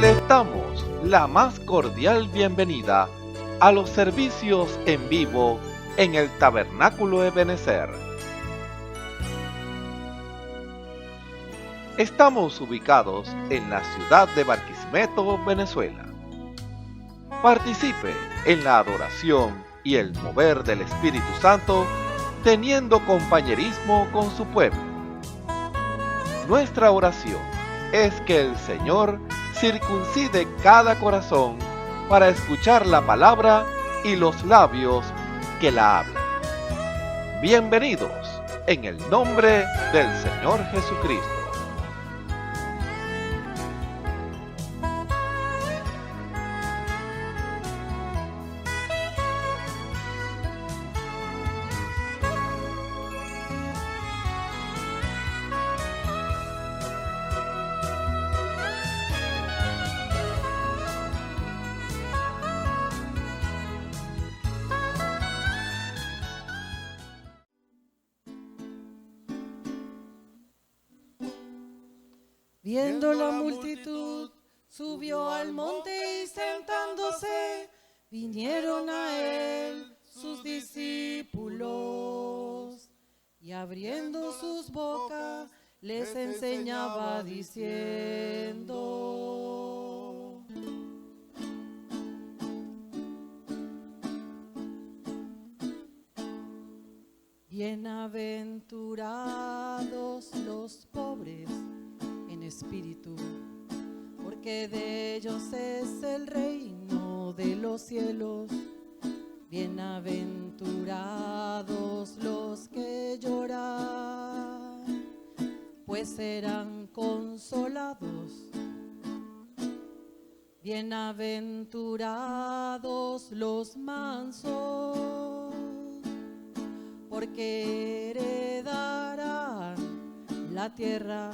Les damos la más cordial bienvenida a los servicios en vivo en el Tabernáculo Ebenezer. Estamos ubicados en la ciudad de Barquisimeto, Venezuela. Participe en la adoración y el mover del Espíritu Santo, teniendo compañerismo con su pueblo. Nuestra oración es que el Señor circuncide cada corazón para escuchar la palabra y los labios que la hablan. Bienvenidos en el nombre del Señor Jesucristo. Viendo la multitud, subió al monte y sentándose, vinieron a él sus discípulos. Y abriendo sus bocas, les enseñaba diciendo: Bienaventurados los pobres en espíritu, porque de ellos es el reino de los cielos. Bienaventurados los que lloran, pues serán consolados. Bienaventurados los mansos, porque heredarán la tierra.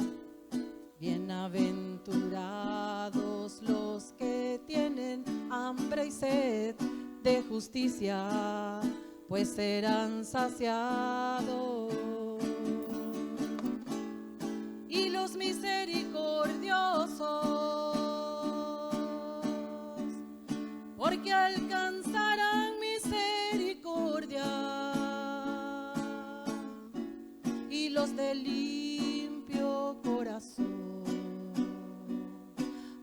Bienaventurados los que tienen hambre y sed de justicia, pues serán saciados. Y los misericordiosos, porque alcanzarán misericordia. Y los de limpio corazón,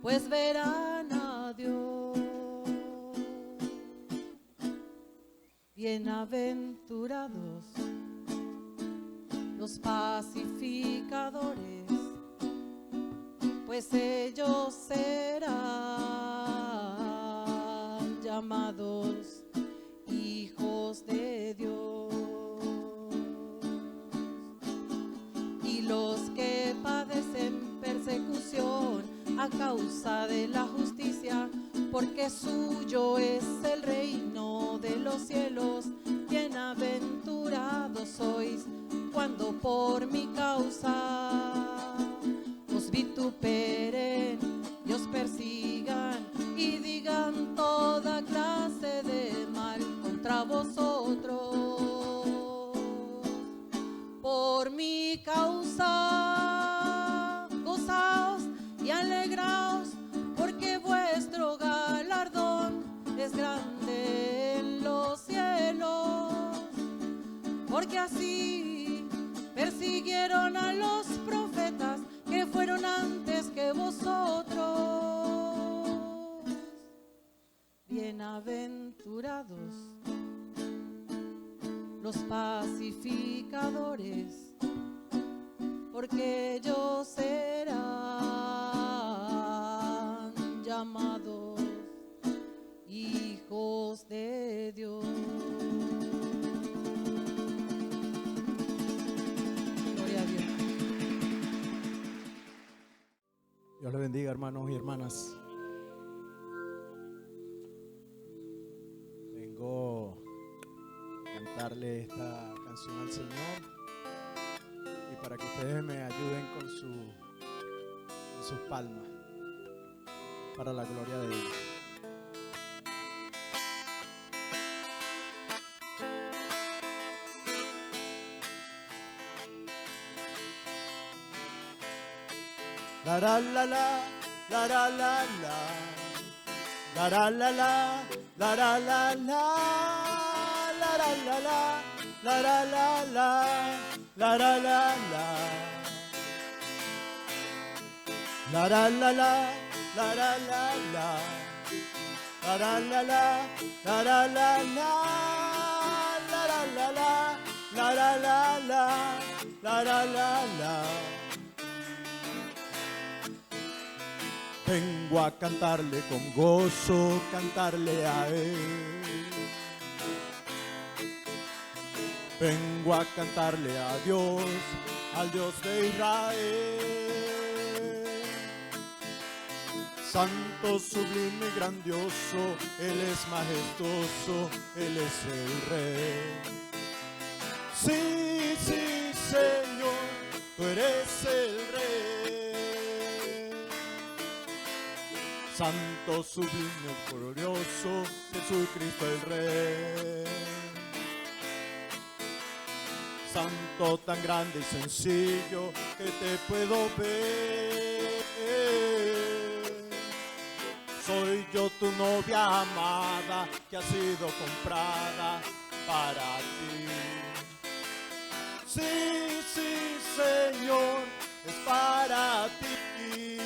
pues verán a Dios. Bienaventurados los pacificadores, pues ellos serán llamados hijos de Dios. Y los que padecen persecución a causa de la justicia, porque suyo es el reino de los cielos. Bienaventurados sois cuando por mi causa os vituperen y os persigan y digan toda clase de mal contra vosotros. Por mi causa gozaos y alegraos, porque vuestro galardón es grande en los cielos. Porque así persiguieron a los profetas que fueron antes que vosotros. Bienaventurados los pacificadores, porque ellos serán llamados hijos de Dios. Gloria a Dios. Dios le bendiga, hermanos y hermanas. Vengo a cantarle esta canción al Señor y para que ustedes me ayuden con sus palmas para la gloria de Dios. La la la la la la la la, la la la la, la la la la, la la la la, la la la la, la la la la, la la la la, la la la la, la la la la, la la la la, la la la la, la la la la, la la la la. Vengo a cantarle con gozo, cantarle a Él. Vengo a cantarle a Dios, al Dios de Israel. Santo, sublime y grandioso, Él es majestuoso, Él es el Rey. Sí, sí, Señor, tú eres el Rey. Santo, sublime, glorioso, Jesucristo el Rey. Santo, tan grande y sencillo que te puedo ver. Soy yo tu novia amada que ha sido comprada para ti. Sí, sí, Señor, es para ti.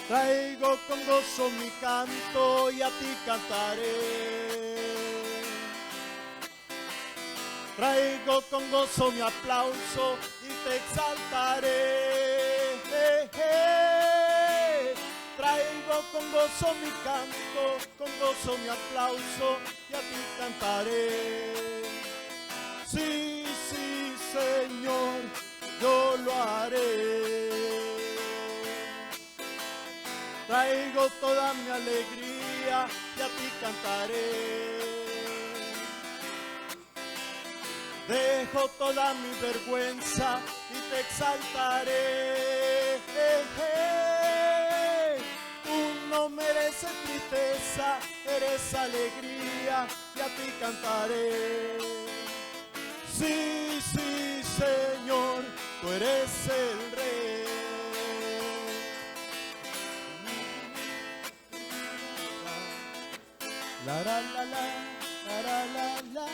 Traigo con gozo mi canto y a ti cantaré. Traigo con gozo mi aplauso y te exaltaré. Traigo con gozo mi canto, con gozo mi aplauso y a ti cantaré. Sí, sí, Señor, yo lo haré. Traigo toda mi alegría y a ti cantaré. Dejo toda mi vergüenza y te exaltaré. Tú no mereces tristeza, eres alegría y a ti cantaré. Sí, sí, Señor, tú eres el Rey. La la la la, la la la la,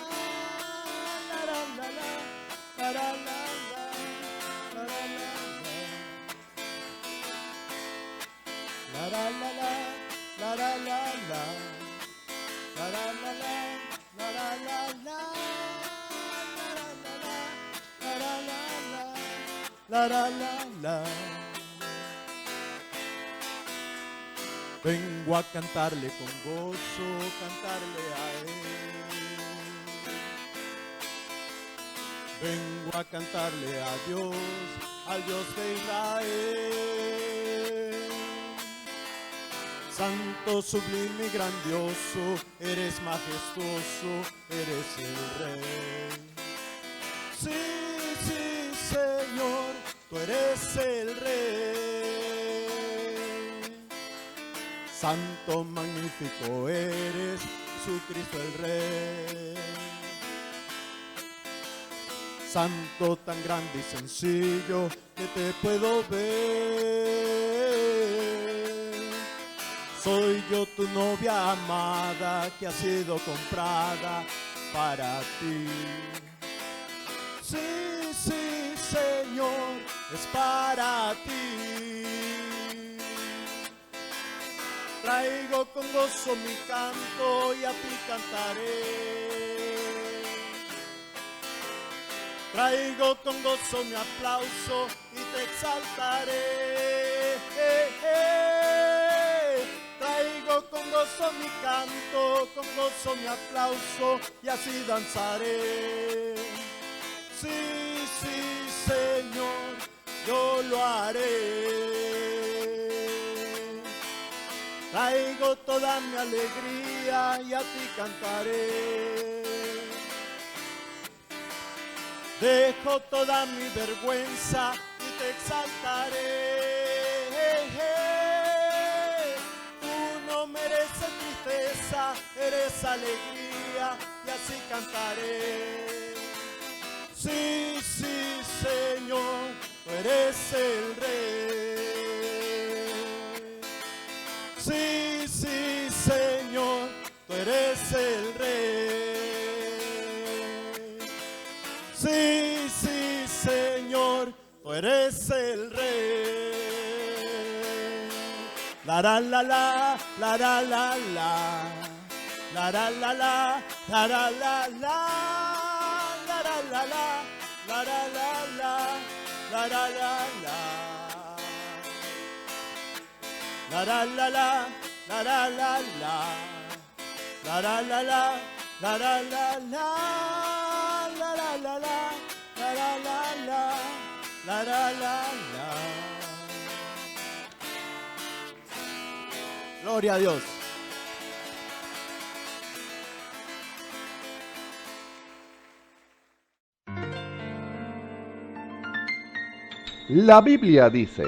la la la la, la la la la, la la la la, la la la la, la la la la, la la la la, la la la la. Vengo a cantarle con gozo, cantarle a Él. Vengo a cantarle a Dios, al Dios de Israel. Santo, sublime y grandioso, eres majestuoso, eres el Rey. Sí, sí, Señor, tú eres el Rey. Santo, magnífico eres, Jesucristo el Rey. Santo, tan grande y sencillo que te puedo ver. Soy yo tu novia amada que ha sido comprada para ti. Sí, sí, Señor, es para ti. Traigo con gozo mi canto y a ti cantaré. Traigo con gozo mi aplauso y te exaltaré. Traigo con gozo mi canto, con gozo mi aplauso y así danzaré. Sí, sí, Señor, yo lo haré. Traigo toda mi alegría y a ti cantaré. Dejo toda mi vergüenza y te exaltaré. Tú no mereces tristeza, eres alegría y así cantaré. Sí, sí, Señor, tú eres el Rey. Sí, sí, Señor, tú eres el Rey. Sí, sí, Señor, tú eres el Rey. La la la la, la la la la, la la la la, la la la la, la la la la, la la la la, la la la la. La la la la, la la la la, la la la la, la la la la, la la la la, la la la la, la la la la. Gloria a Dios. La Biblia dice: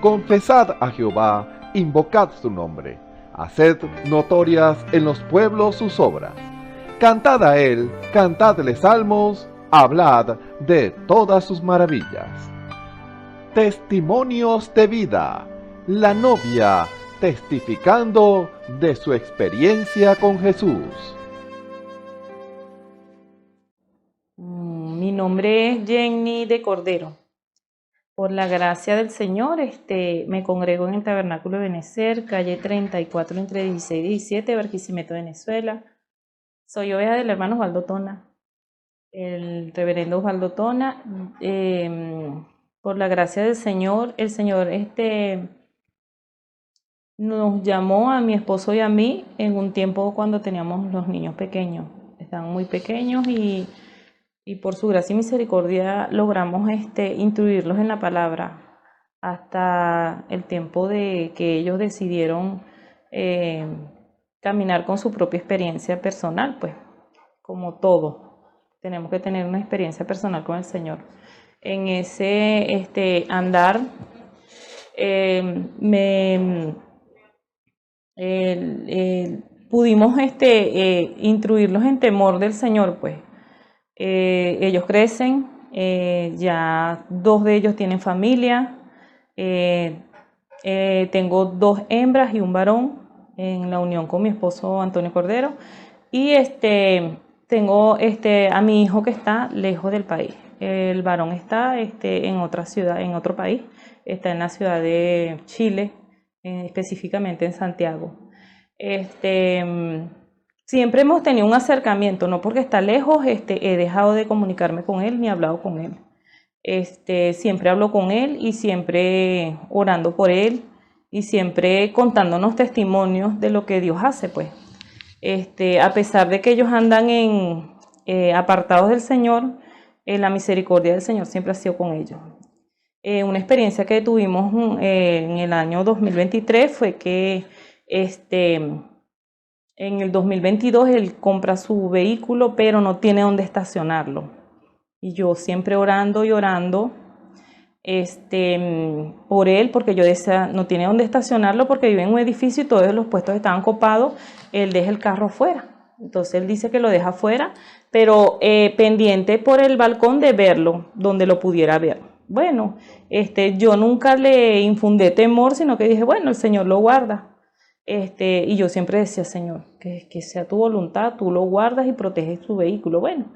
confesad a Jehová, invocad su nombre, haced notorias en los pueblos sus obras. Cantad a él, cantadle salmos, hablad de todas sus maravillas. Testimonios de vida. La novia testificando de su experiencia con Jesús. Mi nombre es Jenny de Cordero. Por la gracia del Señor, me congrego en el Tabernáculo de Benecer, calle 34, entre 16 y 17, Barquisimeto, Venezuela. Soy oveja del hermano Osvaldo Tona, el reverendo Osvaldo Tona. Por la gracia del Señor, el Señor nos llamó a mi esposo y a mí en un tiempo cuando teníamos los niños pequeños. Estaban muy pequeños y por su gracia y misericordia logramos instruirlos en la palabra hasta el tiempo de que ellos decidieron caminar con su propia experiencia personal, pues como todo, tenemos que tener una experiencia personal con el Señor. En ese andar pudimos instruirlos en temor del Señor, pues. Ellos crecen, ya 2 de ellos tienen familia, tengo 2 hembras y un varón en la unión con mi esposo Antonio Cordero, y tengo a mi hijo que está lejos del país. El varón está en otra ciudad, en otro país, está en la ciudad de Chile, específicamente en Santiago. Siempre hemos tenido un acercamiento, no porque está lejos he dejado de comunicarme con él ni hablado con él. Siempre hablo con él y siempre orando por él y siempre contándonos testimonios de lo que Dios hace, pues. A pesar de que ellos andan apartados del Señor, la misericordia del Señor siempre ha sido con ellos. Una experiencia que tuvimos en el año 2023 fue que en el 2022 él compra su vehículo, pero no tiene dónde estacionarlo. Y yo siempre orando y orando por él, porque yo decía, no tiene dónde estacionarlo porque vive en un edificio y todos los puestos estaban copados, él deja el carro afuera. Entonces él dice que lo deja afuera, pero pendiente por el balcón de verlo, donde lo pudiera ver. Bueno, yo nunca le infundé temor, sino que dije, bueno, el Señor lo guarda. Y yo siempre decía, Señor, que sea tu voluntad, tú lo guardas y proteges tu vehículo. Bueno,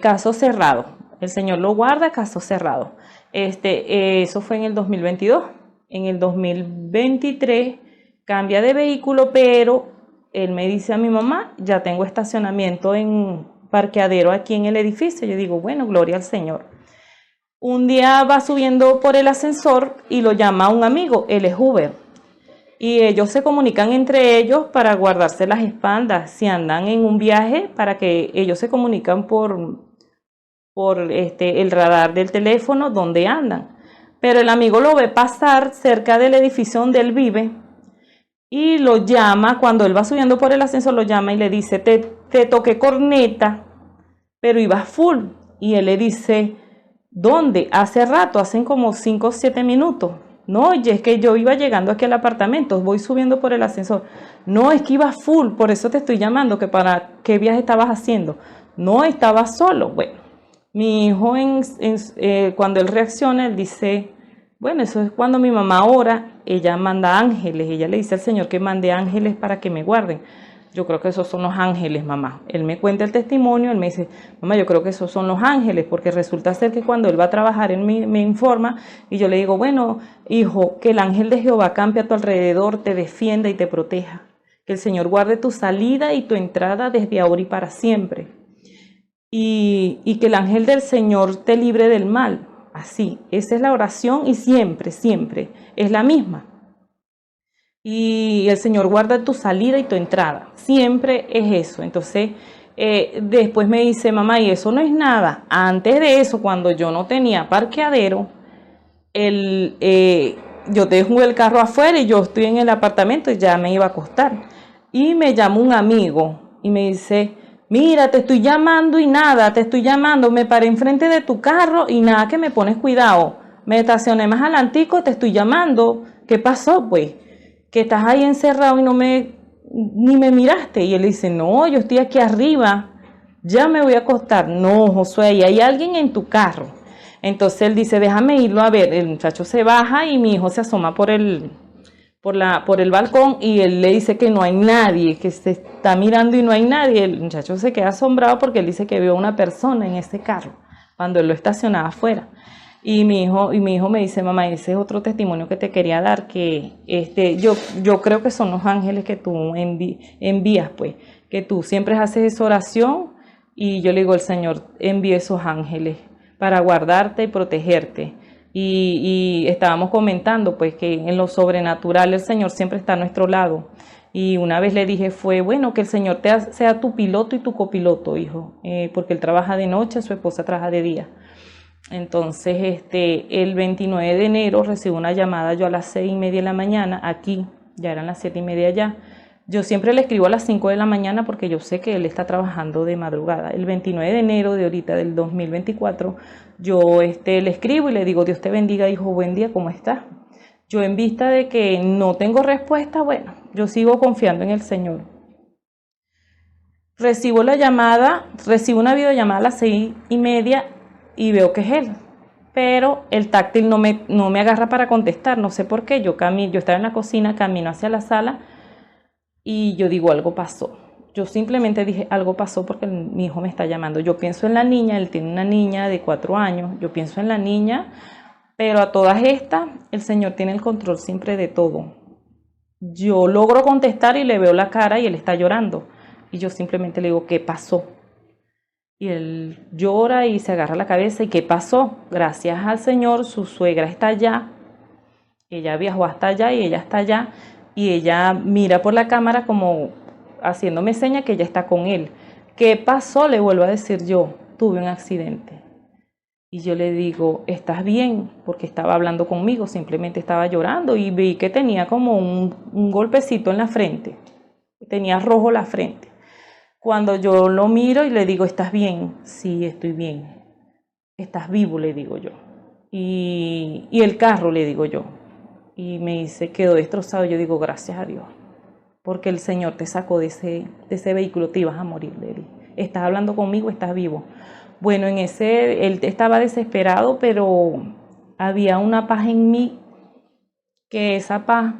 caso cerrado. El Señor lo guarda, caso cerrado. Eso fue en el 2022. En el 2023 cambia de vehículo, pero él me dice a mi mamá, ya tengo estacionamiento en parqueadero aquí en el edificio. Yo digo, bueno, gloria al Señor. Un día va subiendo por el ascensor y lo llama un amigo, él es Uber. Y ellos se comunican entre ellos para guardarse las espaldas. Si andan en un viaje, para que ellos se comunican por el radar del teléfono donde andan. Pero el amigo lo ve pasar cerca del edificio donde él vive y lo llama. Cuando él va subiendo por el ascensor, lo llama y le dice, te toqué corneta, pero ibas full. Y él le dice, ¿dónde? Hace rato, hacen como 5 o 7 minutos. No, y es que yo iba llegando aquí al apartamento, voy subiendo por el ascensor. No, es que iba full, por eso te estoy llamando, que para qué viaje estabas haciendo. No, estaba solo. Bueno, mi hijo cuando él reacciona, él dice, Bueno, eso es cuando mi mamá ora, ella manda ángeles, ella le dice al Señor que mande ángeles para que me guarden. Yo creo que esos son los ángeles, mamá. Él me cuenta el testimonio, él me dice, mamá, yo creo que esos son los ángeles, porque resulta ser que cuando él va a trabajar, él me informa, y yo le digo, bueno, hijo, que el ángel de Jehová campe a tu alrededor, te defienda y te proteja. Que el Señor guarde tu salida y tu entrada desde ahora y para siempre. Y que el ángel del Señor te libre del mal. Así, esa es la oración y siempre, siempre es la misma. Y el Señor guarda tu salida y tu entrada. Siempre es eso. Entonces, después me dice, mamá, y eso no es nada. Antes de eso, cuando yo no tenía parqueadero, yo dejo el carro afuera y yo estoy en el apartamento y ya me iba a acostar. Y me llama un amigo y me dice, mira, te estoy llamando y nada, te estoy llamando. Me paré enfrente de tu carro y nada, que me pones cuidado. Me estacioné más adelantico, te estoy llamando. ¿Qué pasó, pues? Que estás ahí encerrado y ni me miraste. Y él dice, no, yo estoy aquí arriba, ya me voy a acostar. No, Josué, y hay alguien en tu carro. Entonces él dice, déjame irlo a ver. El muchacho se baja y mi hijo se asoma por el balcón y él le dice que no hay nadie, que se está mirando y no hay nadie. El muchacho se queda asombrado porque él dice que vio a una persona en ese carro cuando él lo estacionaba afuera. Y mi hijo me dice, mamá, ese es otro testimonio que te quería dar, que yo creo que son los ángeles que tú envías, pues, que tú siempre haces esa oración, y yo le digo, el Señor envía esos ángeles para guardarte y protegerte. Y estábamos comentando, pues, que en lo sobrenatural el Señor siempre está a nuestro lado. Y una vez le dije, fue bueno que el Señor sea tu piloto y tu copiloto, hijo, porque él trabaja de noche, su esposa trabaja de día. Entonces, el 29 de enero recibí una llamada yo a las 6:30 de la mañana, aquí, ya eran las 7:30 allá. Yo siempre le escribo a las 5 de la mañana porque yo sé que él está trabajando de madrugada. El 29 de enero de ahorita, del 2024, yo le escribo y le digo, Dios te bendiga, hijo, buen día, ¿cómo estás? Yo, en vista de que no tengo respuesta, bueno, yo sigo confiando en el Señor. Recibo una videollamada a las 6:30 y veo que es él, pero el táctil no me agarra para contestar, no sé por qué. Yo estaba en la cocina, camino hacia la sala y yo digo, algo pasó. Yo simplemente dije, algo pasó porque mi hijo me está llamando. Yo pienso en la niña, él tiene una niña de 4 años, yo pienso en la niña, pero a todas estas, el Señor tiene el control siempre de todo. Yo logro contestar y le veo la cara y él está llorando. Y yo simplemente le digo, ¿qué pasó? Y él llora y se agarra la cabeza. ¿Y qué pasó? Gracias al Señor, su suegra está allá. Ella viajó hasta allá y ella está allá. Y ella mira por la cámara como haciéndome seña que ella está con él. ¿Qué pasó? Le vuelvo a decir yo, tuve un accidente. Y yo le digo, ¿estás bien? Porque estaba hablando conmigo, simplemente estaba llorando y vi que tenía como un golpecito en la frente. Tenía rojo la frente. Cuando yo lo miro y le digo, ¿estás bien? Sí, estoy bien. ¿Estás vivo? Le digo yo. Y el carro, le digo yo. Y me dice, quedó destrozado. Yo digo, gracias a Dios, porque el Señor te sacó de ese vehículo, te ibas a morir, le digo. Estás hablando conmigo, estás vivo. Bueno, él estaba desesperado, pero había una paz en mí, que esa paz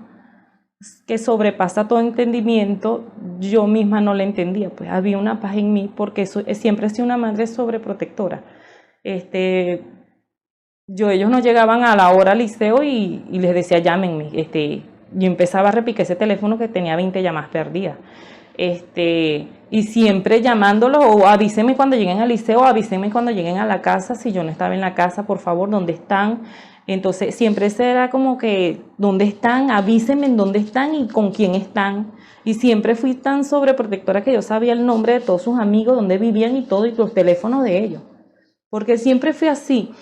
que sobrepasa todo entendimiento, yo misma no la entendía. Pues había una paz en mí, porque siempre he sido una madre sobreprotectora. Ellos no llegaban a la hora al liceo y les decía, llámenme. Yo empezaba a repicar ese teléfono que tenía 20 llamadas perdidas. Y siempre llamándolos, o avísenme cuando lleguen al liceo, o avísenme cuando lleguen a la casa, si yo no estaba en la casa, por favor, ¿dónde están? Entonces siempre era como que, ¿dónde están? Avísenme en dónde están y con quién están. Y siempre fui tan sobreprotectora que yo sabía el nombre de todos sus amigos, dónde vivían y todo, y los teléfonos de ellos, porque siempre fui así.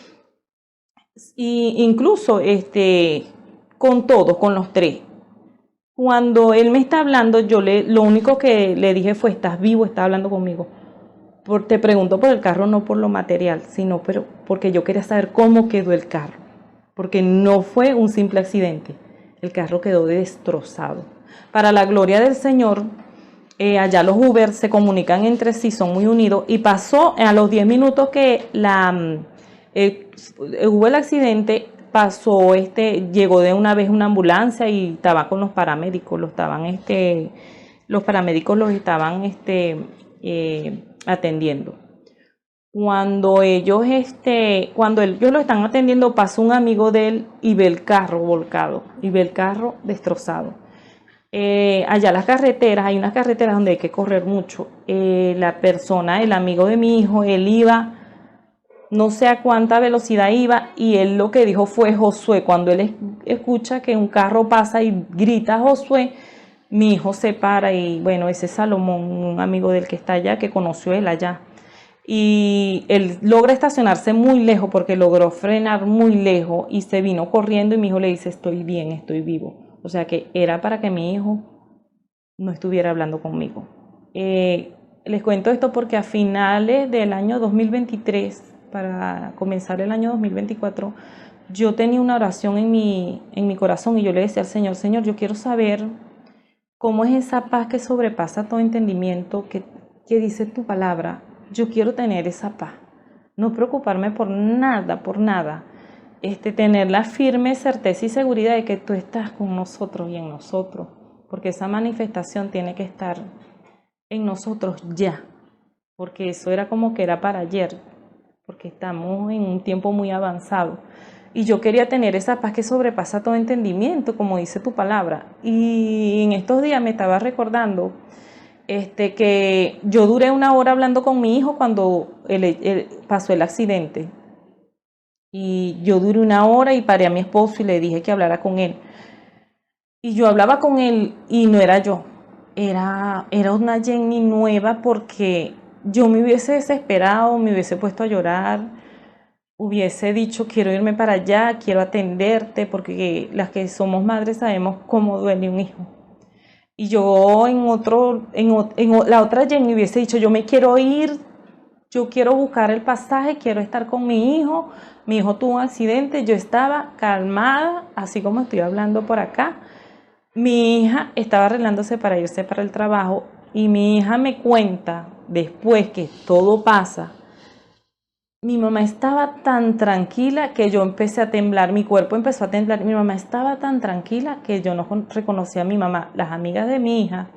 Y incluso con todos, con los tres. Cuando él me está hablando, lo único que le dije fue, ¿estás vivo? ¿Estás hablando conmigo? Te pregunto por el carro, no por lo material, sino porque yo quería saber cómo quedó el carro. Porque no fue un simple accidente. El carro quedó destrozado. Para la gloria del Señor, allá los Uber se comunican entre sí, son muy unidos. Y pasó a los 10 minutos que hubo el accidente, llegó de una vez una ambulancia y estaba con los paramédicos, los paramédicos los estaban atendiendo. Cuando ellos lo están atendiendo, pasa un amigo de él y ve el carro volcado, y ve el carro destrozado. Allá las carreteras, hay unas carreteras donde hay que correr mucho. El amigo de mi hijo, él iba, no sé a cuánta velocidad iba, y él lo que dijo fue Josué. Cuando él escucha que un carro pasa y grita Josué, mi hijo se para y bueno, ese es Salomón, un amigo del que está allá, que conoció él allá. Y él logra estacionarse muy lejos porque logró frenar muy lejos y se vino corriendo y mi hijo le dice, estoy bien, estoy vivo. O sea que era para que mi hijo no estuviera hablando conmigo. Les cuento esto porque a finales del año 2023, para comenzar el año 2024, yo tenía una oración en mi corazón y yo le decía al Señor, Señor, yo quiero saber cómo es esa paz que sobrepasa todo entendimiento que dice tu palabra. Yo quiero tener esa paz, no preocuparme por nada, tener la firme certeza y seguridad de que tú estás con nosotros y en nosotros, porque esa manifestación tiene que estar en nosotros ya, porque eso era como que era para ayer, porque estamos en un tiempo muy avanzado. Y yo quería tener esa paz que sobrepasa todo entendimiento, como dice tu palabra. Y en estos días me estaba recordando que yo duré 1 hora hablando con mi hijo cuando pasó el accidente. Y yo duré 1 hora y paré a mi esposo y le dije que hablara con él. Y yo hablaba con él y no era yo. Era una Jenny nueva, porque yo me hubiese desesperado, me hubiese puesto a llorar, hubiese dicho quiero irme para allá, quiero atenderte, porque las que somos madres sabemos cómo duele un hijo. Y yo la otra Jenny hubiese dicho yo me quiero ir, yo quiero buscar el pasaje, quiero estar con mi hijo tuvo un accidente, yo estaba calmada, así como estoy hablando por acá. Mi hija estaba arreglándose para irse para el trabajo y mi hija me cuenta después que todo pasa. Mi mamá estaba tan tranquila que yo empecé a temblar, mi cuerpo empezó a temblar. Mi mamá estaba tan tranquila que yo no reconocía a mi mamá. Las amigas de mi hija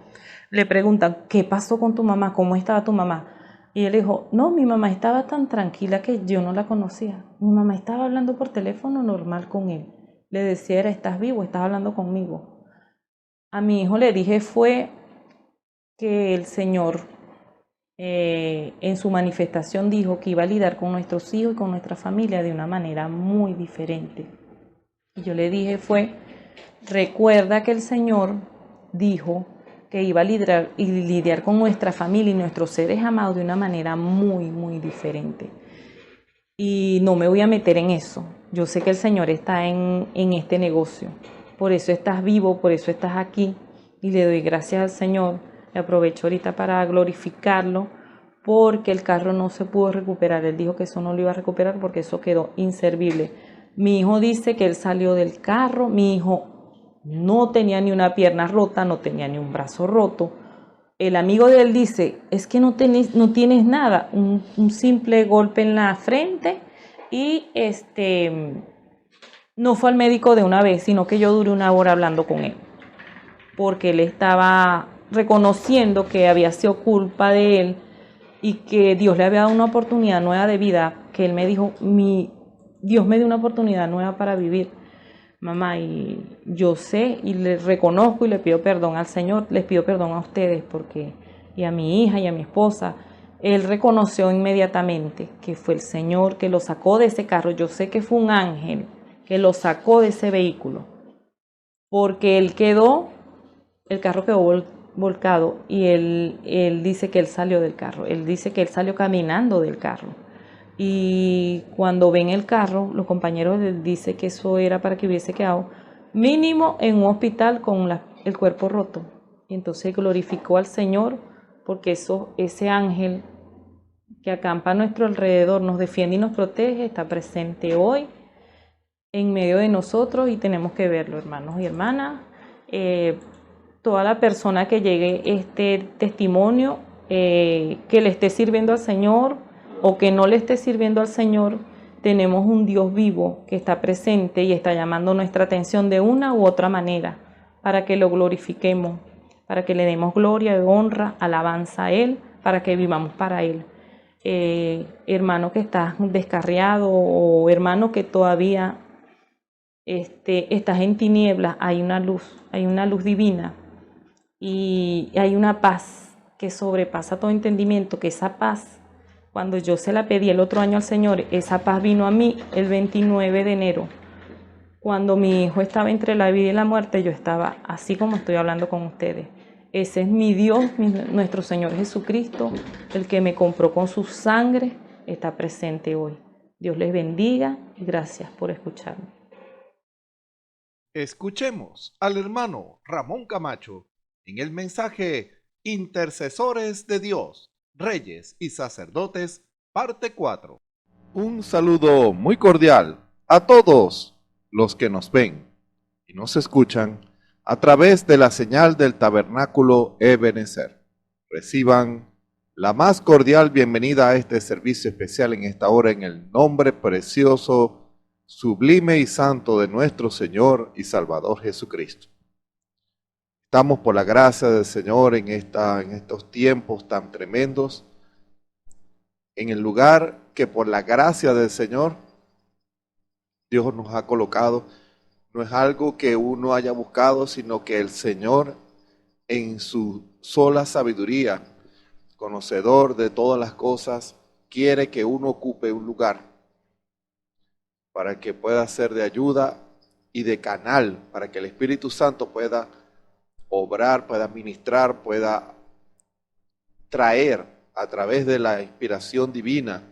le preguntan, ¿qué pasó con tu mamá? ¿Cómo estaba tu mamá? Y él dijo, no, mi mamá estaba tan tranquila que yo no la conocía. Mi mamá estaba hablando por teléfono normal con él. Le decía, ¿estás vivo? ¿Estás hablando conmigo? A mi hijo le dije fue que el Señor en su manifestación dijo que iba a lidiar con nuestros hijos y con nuestra familia de una manera muy diferente. Y yo le dije recuerda que el Señor dijo que iba a lidiar con nuestra familia y nuestros seres amados de una manera muy, muy diferente. Y no me voy a meter en eso. Yo sé que el Señor está en este negocio. Por eso estás vivo, por eso estás aquí. Y le doy gracias al Señor. Y aprovecho ahorita para glorificarlo, porque el carro no se pudo recuperar. Él dijo que eso no lo iba a recuperar porque eso quedó inservible. Mi hijo dice que él salió del carro. Mi hijo no tenía ni una pierna rota, no tenía ni un brazo roto. El amigo de él dice, es que no tienes nada, un simple golpe en la frente y no fue al médico de una vez, sino que yo duré 1 hora hablando con él, porque él estaba reconociendo que había sido culpa de él y que Dios le había dado una oportunidad nueva de vida, que él me dijo, Dios me dio una oportunidad nueva para vivir, mamá, y yo sé y le reconozco y le pido perdón al Señor, les pido perdón a ustedes y a mi hija y a mi esposa. Él reconoció inmediatamente que fue el Señor que lo sacó de ese carro. Yo sé que fue un ángel que lo sacó de ese vehículo, porque el carro quedó volcado y él dice que él salió del carro, él dice que él salió caminando del carro. Y cuando ven el carro, los compañeros les dicen que eso era para que hubiese quedado mínimo en un hospital con el cuerpo roto. Y entonces glorificó al Señor porque ese ángel que acampa a nuestro alrededor, nos defiende y nos protege, está presente hoy en medio de nosotros y tenemos que verlo, hermanos y hermanas. Toda la persona que llegue este testimonio, que le esté sirviendo al Señor o que no le esté sirviendo al Señor, tenemos un Dios vivo que está presente y está llamando nuestra atención de una u otra manera para que lo glorifiquemos, para que le demos gloria, honra, alabanza a Él, para que vivamos para Él. Hermano que estás descarriado o hermano que todavía estás en tinieblas, hay una luz divina y hay una paz que sobrepasa todo entendimiento, que esa paz, cuando yo se la pedí el otro año al Señor, esa paz vino a mí el 29 de enero. Cuando mi hijo estaba entre la vida y la muerte, yo estaba así como estoy hablando con ustedes. Ese es mi Dios, nuestro Señor Jesucristo, el que me compró con su sangre, está presente hoy. Dios les bendiga y gracias por escucharme. Escuchemos al hermano Ramón Camacho en el mensaje Intercesores de Dios, Reyes y Sacerdotes, parte 4. Un saludo muy cordial a todos los que nos ven y nos escuchan a través de la señal del Tabernáculo Ebenezer. Reciban la más cordial bienvenida a este servicio especial en esta hora en el nombre precioso, sublime y santo de nuestro Señor y Salvador Jesucristo. Estamos por la gracia del Señor en estos tiempos tan tremendos, en el lugar que por la gracia del Señor Dios nos ha colocado. No es algo que uno haya buscado, sino que el Señor, en su sola sabiduría, conocedor de todas las cosas, quiere que uno ocupe un lugar para que pueda ser de ayuda y de canal, para que el Espíritu Santo pueda obrar, pueda ministrar, pueda traer a través de la inspiración divina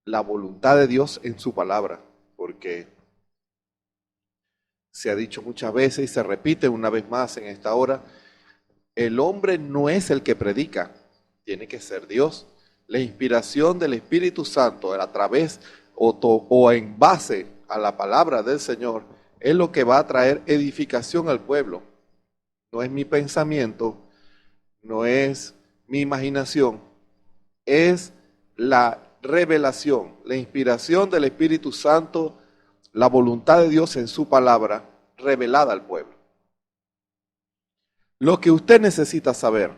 la voluntad de Dios en su palabra, porque se ha dicho muchas veces y se repite una vez más en esta hora, el hombre no es el que predica, tiene que ser Dios. La inspiración del Espíritu Santo a través o en base a la palabra del Señor es lo que va a traer edificación al pueblo. No es mi pensamiento, no es mi imaginación, es la revelación, la inspiración del Espíritu Santo, la voluntad de Dios en su palabra revelada al pueblo. Lo que usted necesita saber,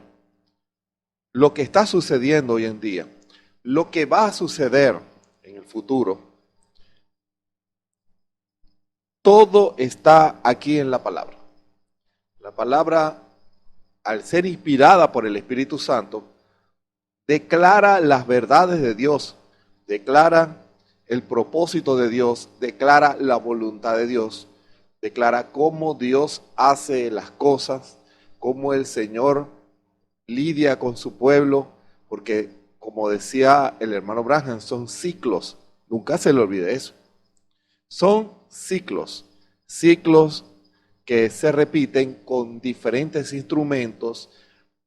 lo que está sucediendo hoy en día, lo que va a suceder en el futuro, todo está aquí en la palabra. La palabra, al ser inspirada por el Espíritu Santo, declara las verdades de Dios, declara el propósito de Dios, declara la voluntad de Dios, declara cómo Dios hace las cosas, cómo el Señor lidia con su pueblo, porque como decía el hermano Branham, son ciclos, nunca se le olvide eso. Son ciclos que se repiten con diferentes instrumentos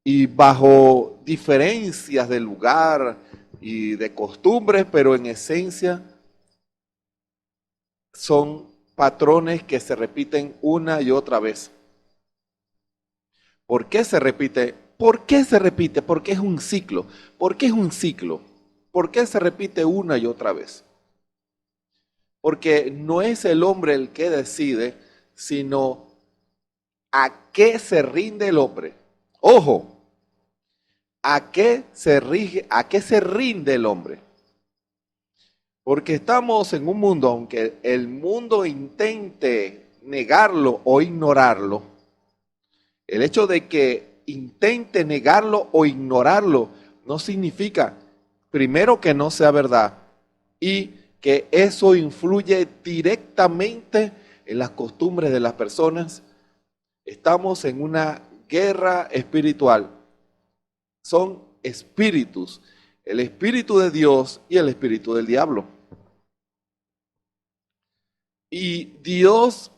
y bajo diferencias de lugar y de costumbres, pero en esencia son patrones que se repiten una y otra vez. ¿Por qué se repite? ¿Por qué se repite? Porque es un ciclo. ¿Por qué es un ciclo? ¿Por qué se repite una y otra vez? Porque no es el hombre el que decide, sino a qué se rinde el hombre. Ojo, ¿a qué se rinde el hombre? Porque estamos en un mundo, aunque el mundo intente negarlo o ignorarlo, el hecho de que intente negarlo o ignorarlo no significa, primero, que no sea verdad y que eso influye directamente en las costumbres de las personas. Estamos en una guerra espiritual. Son espíritus, el espíritu de Dios y el espíritu del diablo. Y Dios,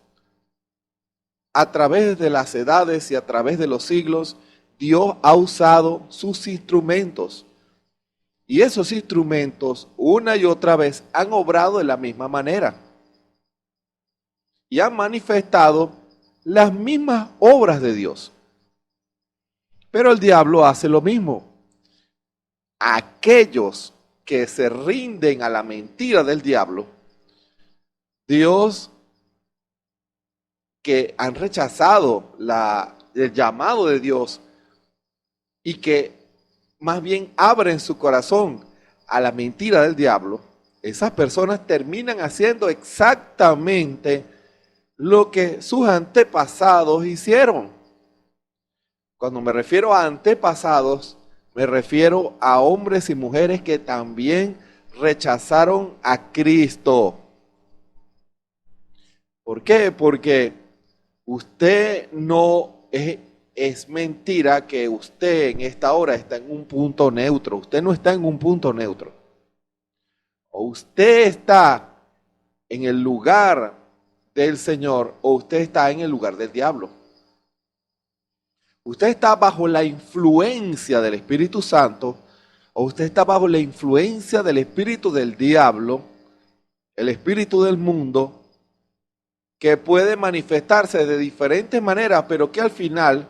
a través de las edades y a través de los siglos, Dios ha usado sus instrumentos. Y esos instrumentos, una y otra vez, han obrado de la misma manera. Y han manifestado las mismas obras de Dios. Pero el diablo hace lo mismo. Aquellos que se rinden a la mentira del diablo, Dios que han rechazado el llamado de Dios y que más bien abren su corazón a la mentira del diablo, esas personas terminan haciendo exactamente lo que sus antepasados hicieron. Cuando me refiero a antepasados, me refiero a hombres y mujeres que también rechazaron a Cristo. ¿Por qué? Porque usted no es mentira que usted en esta hora está en un punto neutro. Usted no está en un punto neutro. O usted está en el lugar del Señor o usted está en el lugar del diablo. Usted está bajo la influencia del Espíritu Santo o usted está bajo la influencia del espíritu del diablo, el espíritu del mundo, que puede manifestarse de diferentes maneras, pero que al final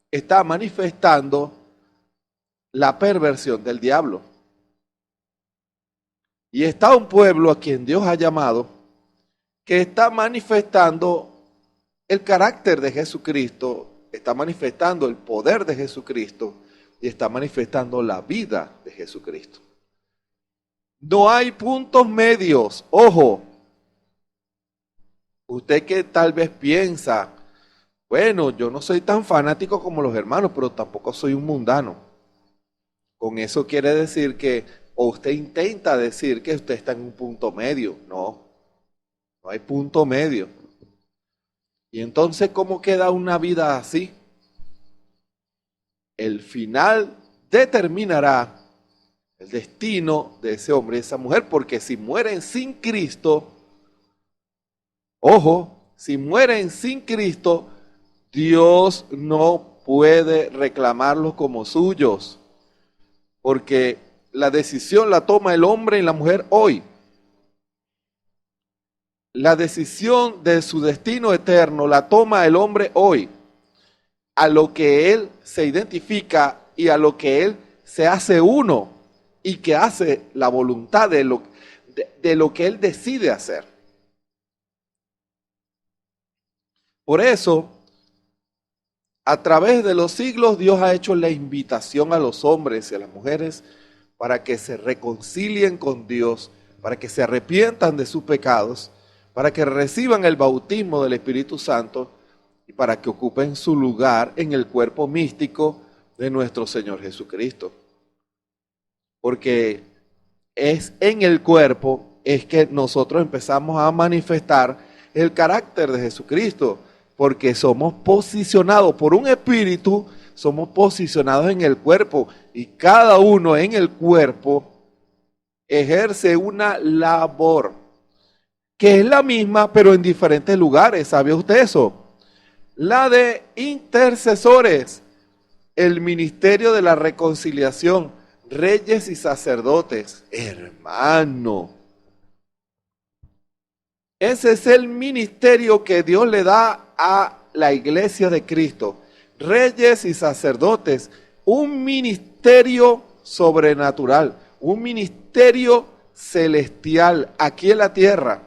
está manifestando la perversión del diablo. Y está un pueblo a quien Dios ha llamado que está manifestando el carácter de Jesucristo, está manifestando el poder de Jesucristo y está manifestando la vida de Jesucristo. No hay puntos medios, ojo. Usted que tal vez piensa, bueno, yo no soy tan fanático como los hermanos, pero tampoco soy un mundano. Con eso quiere decir que, o usted intenta decir que usted está en un punto medio. No hay punto medio. Y entonces, ¿cómo queda una vida así? El final determinará el destino de ese hombre y esa mujer, porque si mueren sin Cristo, ojo, si mueren sin Cristo, Dios no puede reclamarlos como suyos, porque la decisión la toma el hombre y la mujer hoy. La decisión de su destino eterno la toma el hombre hoy, a lo que él se identifica y a lo que él se hace uno y que hace la voluntad de lo que él decide hacer. Por eso, a través de los siglos, Dios ha hecho la invitación a los hombres y a las mujeres para que se reconcilien con Dios, para que se arrepientan de sus pecados, para que reciban el bautismo del Espíritu Santo y para que ocupen su lugar en el cuerpo místico de nuestro Señor Jesucristo. Porque es en el cuerpo es que nosotros empezamos a manifestar el carácter de Jesucristo, porque somos posicionados por un espíritu, somos posicionados en el cuerpo y cada uno en el cuerpo ejerce una labor que es la misma pero en diferentes lugares. ¿Sabe usted eso? La de intercesores, el ministerio de la reconciliación, reyes y sacerdotes. Hermano, ese es el ministerio que Dios le da a la iglesia de Cristo. Reyes y sacerdotes, un ministerio sobrenatural, un ministerio celestial aquí en la tierra.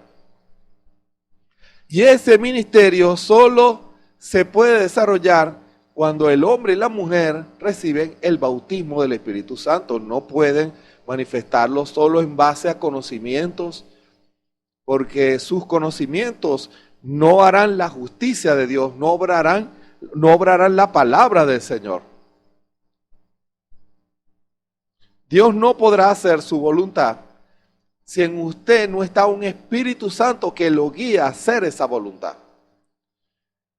Y ese ministerio solo se puede desarrollar cuando el hombre y la mujer reciben el bautismo del Espíritu Santo. No pueden manifestarlo solo en base a conocimientos, porque sus conocimientos no harán la justicia de Dios, no obrarán la palabra del Señor. Dios no podrá hacer su voluntad si en usted no está un Espíritu Santo que lo guía a hacer esa voluntad.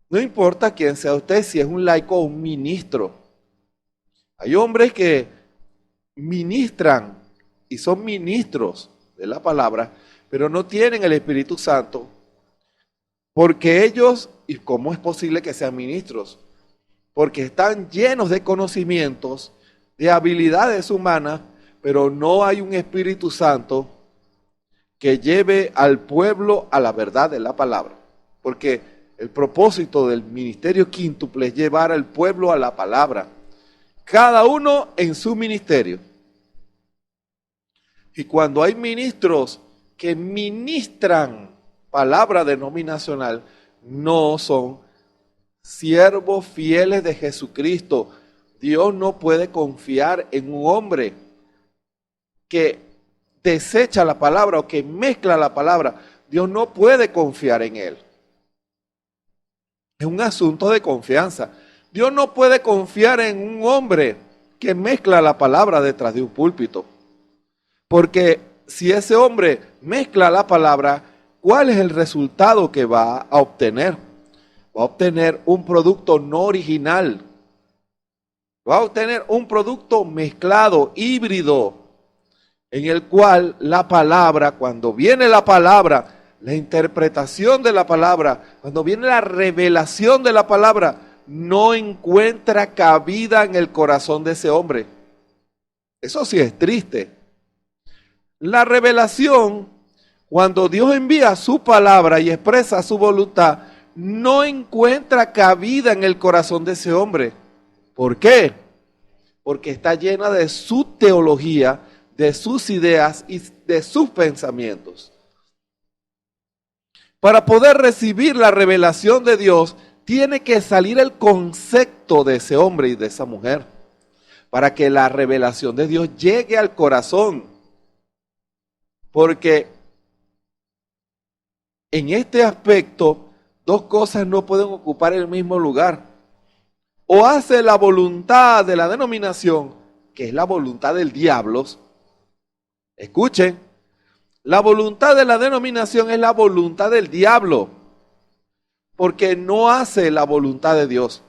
No importa quién sea usted, si es un laico o un ministro. Hay hombres que ministran y son ministros de la palabra, pero no tienen el Espíritu Santo, porque ellos, ¿y cómo es posible que sean ministros? Porque están llenos de conocimientos, de habilidades humanas, pero no hay un Espíritu Santo que lleve al pueblo a la verdad de la palabra. Porque el propósito del ministerio quíntuple es llevar al pueblo a la palabra, cada uno en su ministerio. Y cuando hay ministros que ministran palabra denominacional, no son siervos fieles de Jesucristo. Dios no puede confiar en un hombre que desecha la palabra o que mezcla la palabra. Dios no puede confiar en él. Es un asunto de confianza. Dios no puede confiar en un hombre que mezcla la palabra detrás de un púlpito. Porque si ese hombre mezcla la palabra, ¿cuál es el resultado que va a obtener? Va a obtener un producto no original. Va a obtener un producto mezclado, híbrido, en el cual la palabra, cuando viene la palabra, la interpretación de la palabra, cuando viene la revelación de la palabra, no encuentra cabida en el corazón de ese hombre. Eso sí es triste. La revelación, cuando Dios envía su palabra y expresa su voluntad, no encuentra cabida en el corazón de ese hombre. ¿Por qué? Porque está llena de su teología, de sus ideas y de sus pensamientos. Para poder recibir la revelación de Dios, tiene que salir el concepto de ese hombre y de esa mujer, para que la revelación de Dios llegue al corazón. Porque en este aspecto, dos cosas no pueden ocupar el mismo lugar. O hace la voluntad de la denominación, que es la voluntad del diablo. Escuchen, la voluntad de la denominación es la voluntad del diablo, porque no hace la voluntad de Dios.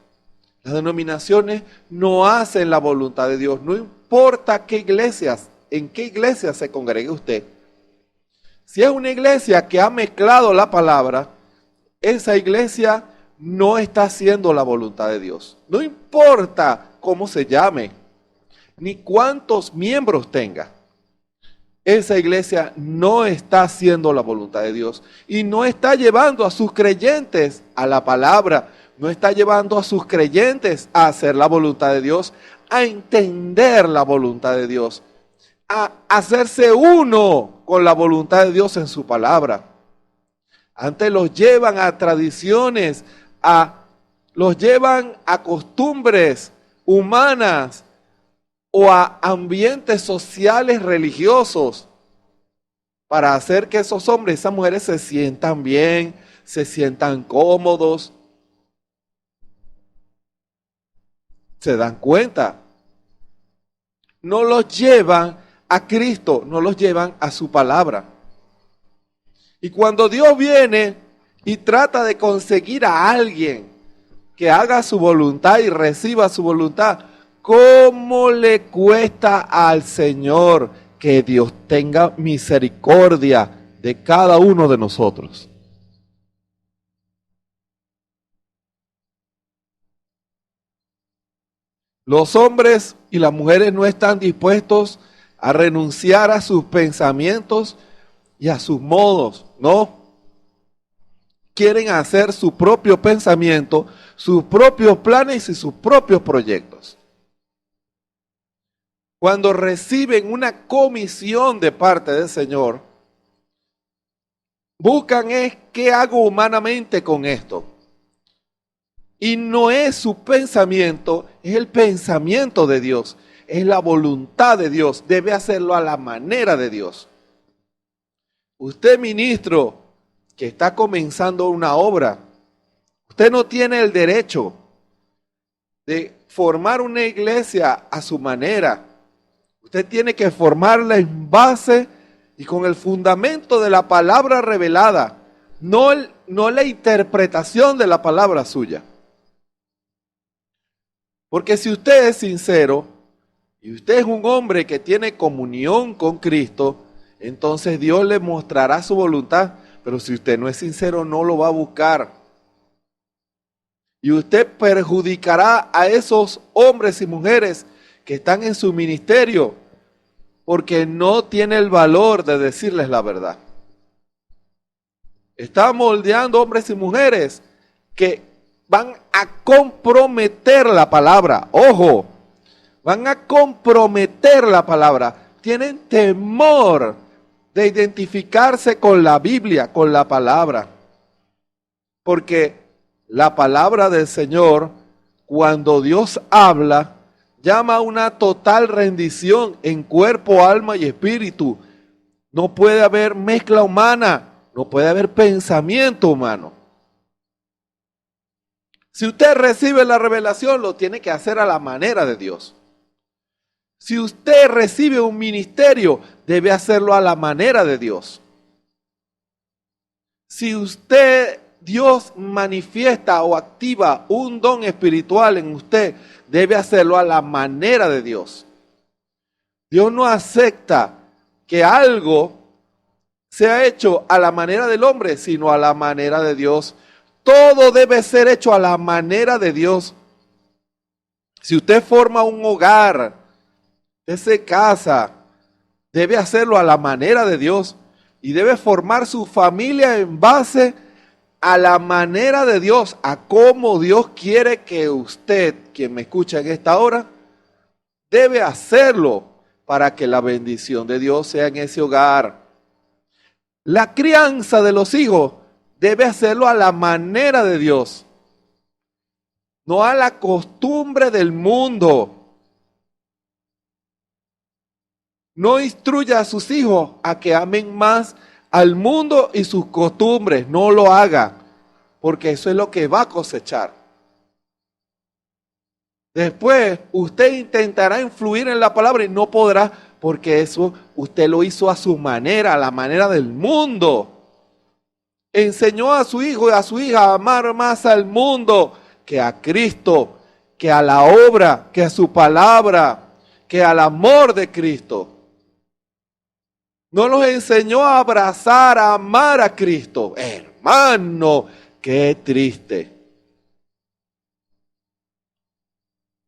Las denominaciones no hacen la voluntad de Dios. No importa qué iglesias, en qué iglesia se congregue usted. Si es una iglesia que ha mezclado la palabra, esa iglesia no está haciendo la voluntad de Dios. No importa cómo se llame, ni cuántos miembros tenga. Esa iglesia no está haciendo la voluntad de Dios y no está llevando a sus creyentes a la palabra, no está llevando a sus creyentes a hacer la voluntad de Dios, a entender la voluntad de Dios, a hacerse uno con la voluntad de Dios en su palabra. Antes los llevan a tradiciones, los llevan a costumbres humanas o a ambientes sociales religiosos para hacer que esos hombres y esas mujeres se sientan bien, se sientan cómodos. ¿Se dan cuenta? No los llevan a Cristo, no los llevan a su palabra. Y cuando Dios viene y trata de conseguir a alguien que haga su voluntad y reciba su voluntad, ¿cómo le cuesta al Señor que Dios tenga misericordia de cada uno de nosotros? Los hombres y las mujeres no están dispuestos a renunciar a sus pensamientos y a sus modos, ¿no? Quieren hacer su propio pensamiento, sus propios planes y sus propios proyectos. Cuando reciben una comisión de parte del Señor, buscan es qué hago humanamente con esto. Y no es su pensamiento, es el pensamiento de Dios, es la voluntad de Dios, debe hacerlo a la manera de Dios. Usted, ministro, que está comenzando una obra, usted no tiene el derecho de formar una iglesia a su manera. Usted tiene que formarla en base y con el fundamento de la palabra revelada, no la interpretación de la palabra suya. Porque si usted es sincero y usted es un hombre que tiene comunión con Cristo, entonces Dios le mostrará su voluntad. Pero si usted no es sincero, no lo va a buscar. Y usted perjudicará a esos hombres y mujeres que están en su ministerio, porque no tiene el valor de decirles la verdad. Está moldeando hombres y mujeres que van a comprometer la palabra. Ojo, van a comprometer la palabra. tienen temor de identificarse con la Biblia, con la palabra. Porque la palabra del Señor, cuando Dios habla, llama a una total rendición en cuerpo, alma y espíritu. No puede haber mezcla humana, no puede haber pensamiento humano. Si usted recibe la revelación, lo tiene que hacer a la manera de Dios. Si usted recibe un ministerio, debe hacerlo a la manera de Dios. Si Dios manifiesta o activa un don espiritual en usted, debe hacerlo a la manera de Dios. Dios no acepta que algo sea hecho a la manera del hombre, sino a la manera de Dios. Todo debe ser hecho a la manera de Dios. Si usted forma un hogar, usted se casa, debe hacerlo a la manera de Dios y debe formar su familia en base a la manera de Dios, a cómo Dios quiere que usted, quien me escucha en esta hora, debe hacerlo para que la bendición de Dios sea en ese hogar. La crianza de los hijos debe hacerlo a la manera de Dios, no a la costumbre del mundo. No instruya a sus hijos a que amen más al mundo y sus costumbres. No lo haga, porque eso es lo que va a cosechar. Después usted intentará influir en la palabra y no podrá, porque eso usted lo hizo a su manera, a la manera del mundo. Enseñó a su hijo y a su hija a amar más al mundo que a Cristo, que a la obra, que a su palabra, que al amor de Cristo. No los enseñó a abrazar, a amar a Cristo. Hermano, qué triste.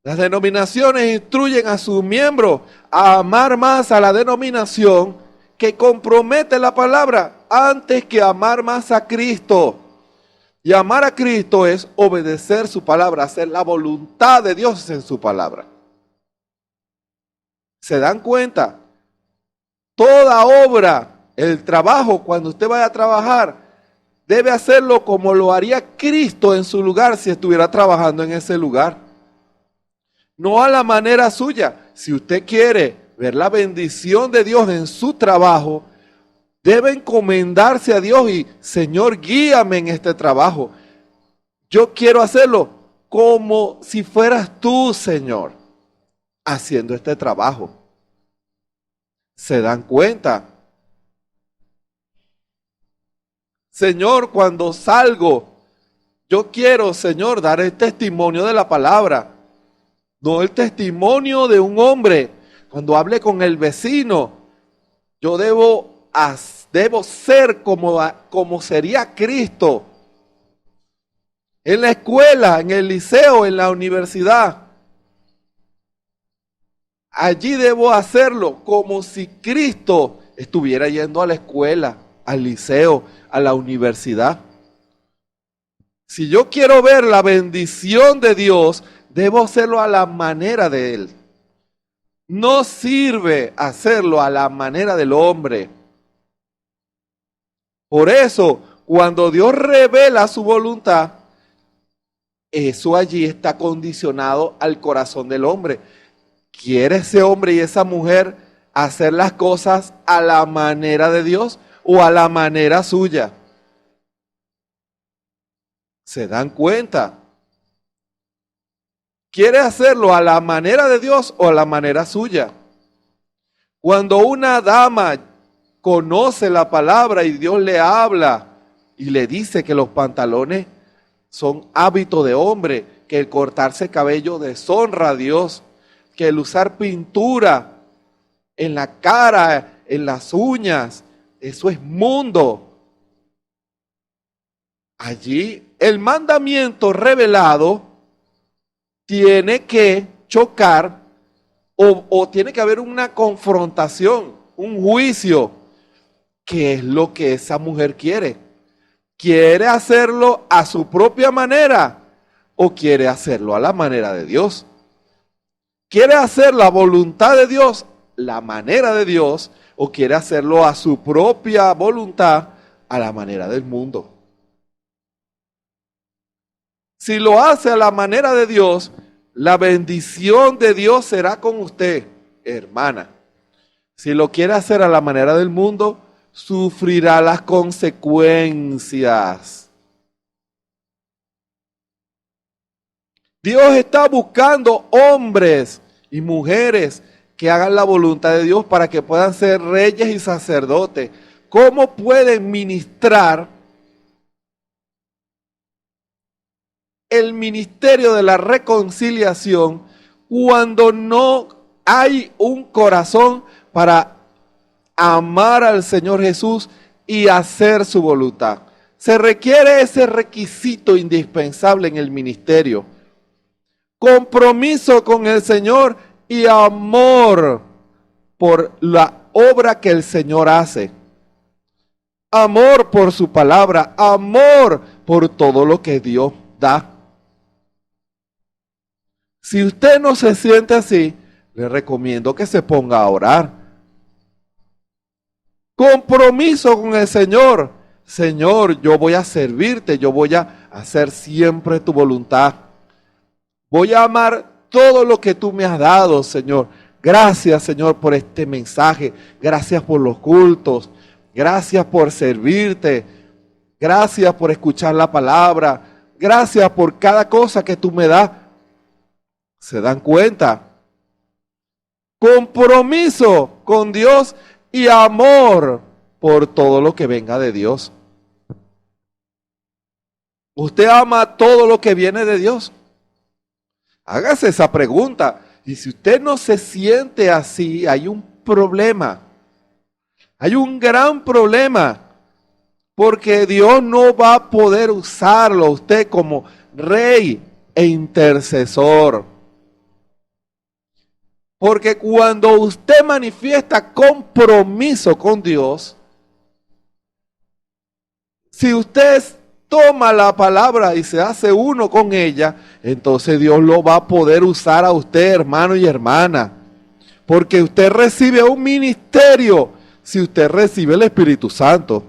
Las denominaciones instruyen a sus miembros a amar más a la denominación que compromete la palabra antes que amar más a Cristo. Y amar a Cristo es obedecer su palabra, hacer la voluntad de Dios en su palabra. ¿Se dan cuenta? Toda obra, el trabajo, cuando usted vaya a trabajar, debe hacerlo como lo haría Cristo en su lugar si estuviera trabajando en ese lugar. No a la manera suya. Si usted quiere ver la bendición de Dios en su trabajo, debe encomendarse a Dios y, Señor, guíame en este trabajo. Yo quiero hacerlo como si fueras tú, Señor, haciendo este trabajo. ¿Se dan cuenta? Señor, cuando salgo, yo quiero, Señor, dar el testimonio de la palabra, no el testimonio de un hombre. Cuando hable con el vecino, yo debo ser como sería Cristo. En la escuela, en el liceo, en la universidad. Allí debo hacerlo como si Cristo estuviera yendo a la escuela, al liceo, a la universidad. Si yo quiero ver la bendición de Dios, debo hacerlo a la manera de Él. No sirve hacerlo a la manera del hombre. Por eso, cuando Dios revela su voluntad, eso allí está condicionado al corazón del hombre. ¿Quiere ese hombre y esa mujer hacer las cosas a la manera de Dios o a la manera suya? ¿Se dan cuenta? ¿Quiere hacerlo a la manera de Dios o a la manera suya? Cuando una dama conoce la palabra y Dios le habla y le dice que los pantalones son hábito de hombre, que el cortarse cabello deshonra a Dios, que el usar pintura en la cara, en las uñas, eso es mundo. Allí el mandamiento revelado tiene que chocar o tiene que haber una confrontación, un juicio. ¿Qué es lo que esa mujer quiere? ¿Quiere hacerlo a su propia manera o quiere hacerlo a la manera de Dios? ¿Quiere hacer la voluntad de Dios la manera de Dios o quiere hacerlo a su propia voluntad, a la manera del mundo. Si lo hace a la manera de Dios, la bendición de Dios será con usted, hermana. Si lo quiere hacer a la manera del mundo, sufrirá las consecuencias. Dios está buscando hombres y mujeres que hagan la voluntad de Dios para que puedan ser reyes y sacerdotes. ¿Cómo pueden ministrar el ministerio de la reconciliación cuando no hay un corazón para amar al Señor Jesús y hacer su voluntad? Se requiere ese requisito indispensable en el ministerio: compromiso con el Señor y amor por la obra que el Señor hace. Amor por su palabra, amor por todo lo que Dios da. Si usted no se siente así, le recomiendo que se ponga a orar. Compromiso con el Señor. Señor, yo voy a servirte, yo voy a hacer siempre tu voluntad. Voy a amar todo lo que tú me has dado, Señor. Gracias, Señor, por este mensaje. Gracias por los cultos. Gracias por servirte. Gracias por escuchar la palabra. Gracias por cada cosa que tú me das. ¿Se dan cuenta? Compromiso con Dios y amor por todo lo que venga de Dios. ¿Usted ama todo lo que viene de Dios? Hágase esa pregunta. Y si usted no se siente así, hay un problema. Hay un gran problema. Porque Dios no va a poder usarlo a usted como rey e intercesor. Porque cuando usted manifiesta compromiso con Dios, si usted toma la palabra y se hace uno con ella, entonces Dios lo va a poder usar a usted, hermano y hermana. Porque usted recibe un ministerio si usted recibe el Espíritu Santo.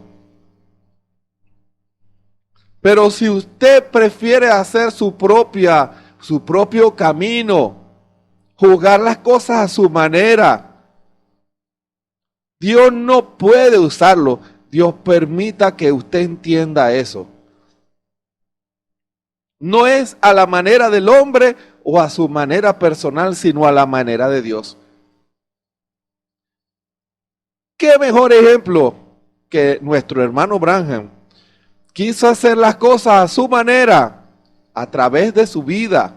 Pero si usted prefiere hacer su propio camino, juzgar las cosas a su manera, Dios no puede usarlo. Dios permita que usted entienda eso. No es a la manera del hombre o a su manera personal, sino a la manera de Dios. ¿Qué mejor ejemplo que nuestro hermano Branham? Quiso hacer las cosas a su manera, a través de su vida.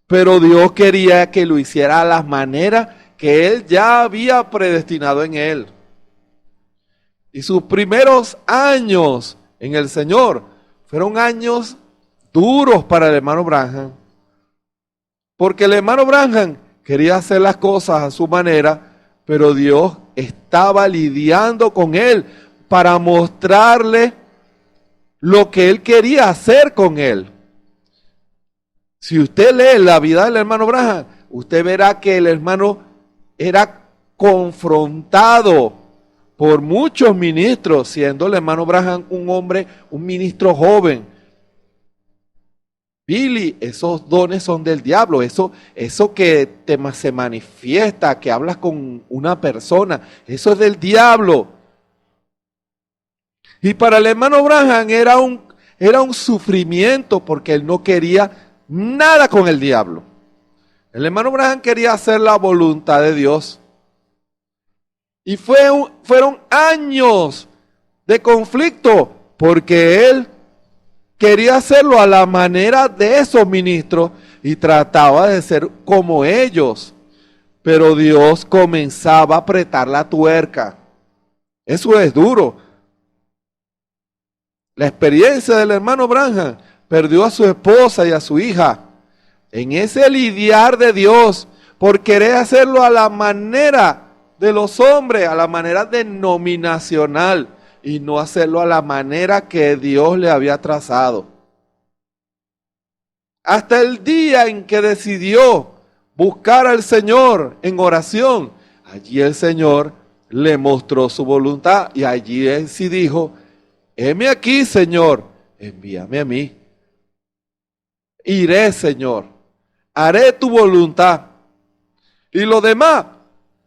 Pero Dios quería que lo hiciera a la manera que Él ya había predestinado en él. Y sus primeros años en el Señor fueron años duros para el hermano Branham. Porque el hermano Branham quería hacer las cosas a su manera, pero Dios estaba lidiando con él para mostrarle lo que él quería hacer con él. Si usted lee la vida del hermano Branham, usted verá que el hermano era confrontado por muchos ministros, siendo el hermano Branham un ministro joven. Billy, esos dones son del diablo, eso que se manifiesta, que hablas con una persona, eso es del diablo. Y para el hermano Branham era un sufrimiento porque él no quería nada con el diablo. El hermano Branham quería hacer la voluntad de Dios. Y fueron años de conflicto porque él quería hacerlo a la manera de esos ministros y trataba de ser como ellos. Pero Dios comenzaba a apretar la tuerca. Eso es duro. La experiencia del hermano Branham: perdió a su esposa y a su hija. En ese lidiar de Dios por querer hacerlo a la manera de los hombres, a la manera denominacional, y no hacerlo a la manera que Dios le había trazado. Hasta el día en que decidió buscar al Señor en oración. Allí el Señor le mostró su voluntad y allí él sí dijo, heme aquí, Señor, envíame a mí. Iré, Señor, haré tu voluntad. Y lo demás,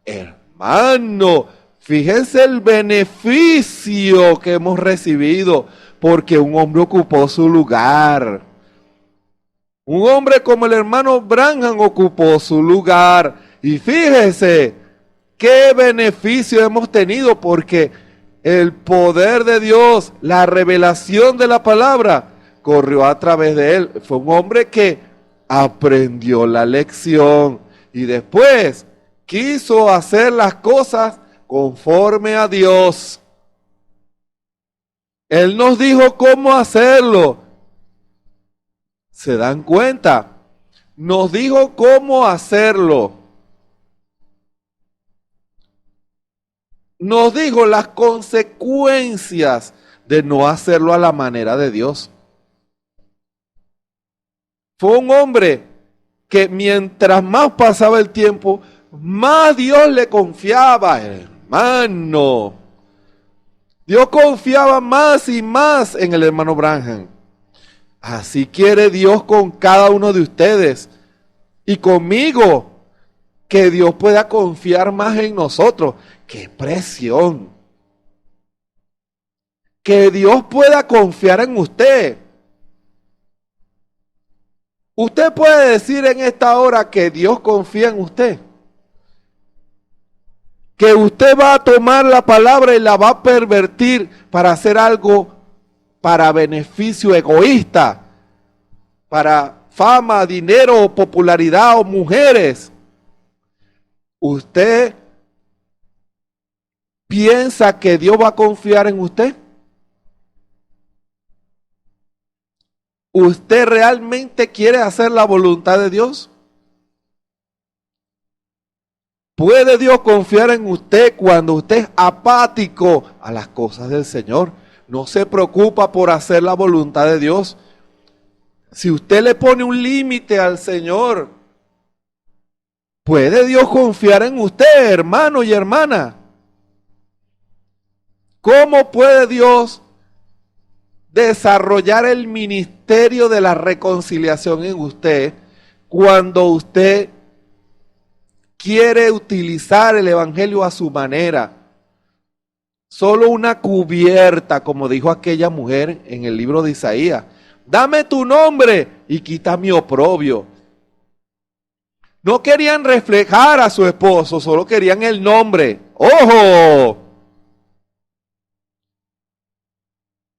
hermano, fíjense el beneficio que hemos recibido porque un hombre ocupó su lugar. Un hombre como el hermano Branham ocupó su lugar. Y fíjese qué beneficio hemos tenido porque el poder de Dios, la revelación de la palabra, corrió a través de él. Fue un hombre que aprendió la lección y después quiso hacer las cosas conforme a Dios. Él nos dijo cómo hacerlo. ¿Se dan cuenta? Nos dijo cómo hacerlo. Nos dijo las consecuencias de no hacerlo a la manera de Dios. Fue un hombre que mientras más pasaba el tiempo, más Dios le confiaba, hermano. Dios confiaba más y más en el hermano Branham. Así quiere Dios con cada uno de ustedes y conmigo, que Dios pueda confiar más en nosotros. ¡Qué presión! Que Dios pueda confiar en usted. Usted puede decir en esta hora que Dios confía en usted. Que usted va a tomar la palabra y la va a pervertir para hacer algo para beneficio egoísta, para fama, dinero, popularidad o mujeres. ¿Usted piensa que Dios va a confiar en usted? ¿Usted realmente quiere hacer la voluntad de Dios? ¿Puede Dios confiar en usted cuando usted es apático a las cosas del Señor? No se preocupa por hacer la voluntad de Dios. Si usted le pone un límite al Señor, ¿puede Dios confiar en usted, hermano y hermana? ¿Cómo puede Dios desarrollar el ministerio de la reconciliación en usted cuando usted quiere utilizar el evangelio a su manera? Solo una cubierta, como dijo aquella mujer en el libro de Isaías. Dame tu nombre y quita mi oprobio. No querían reflejar a su esposo, solo querían el nombre. ¡Ojo!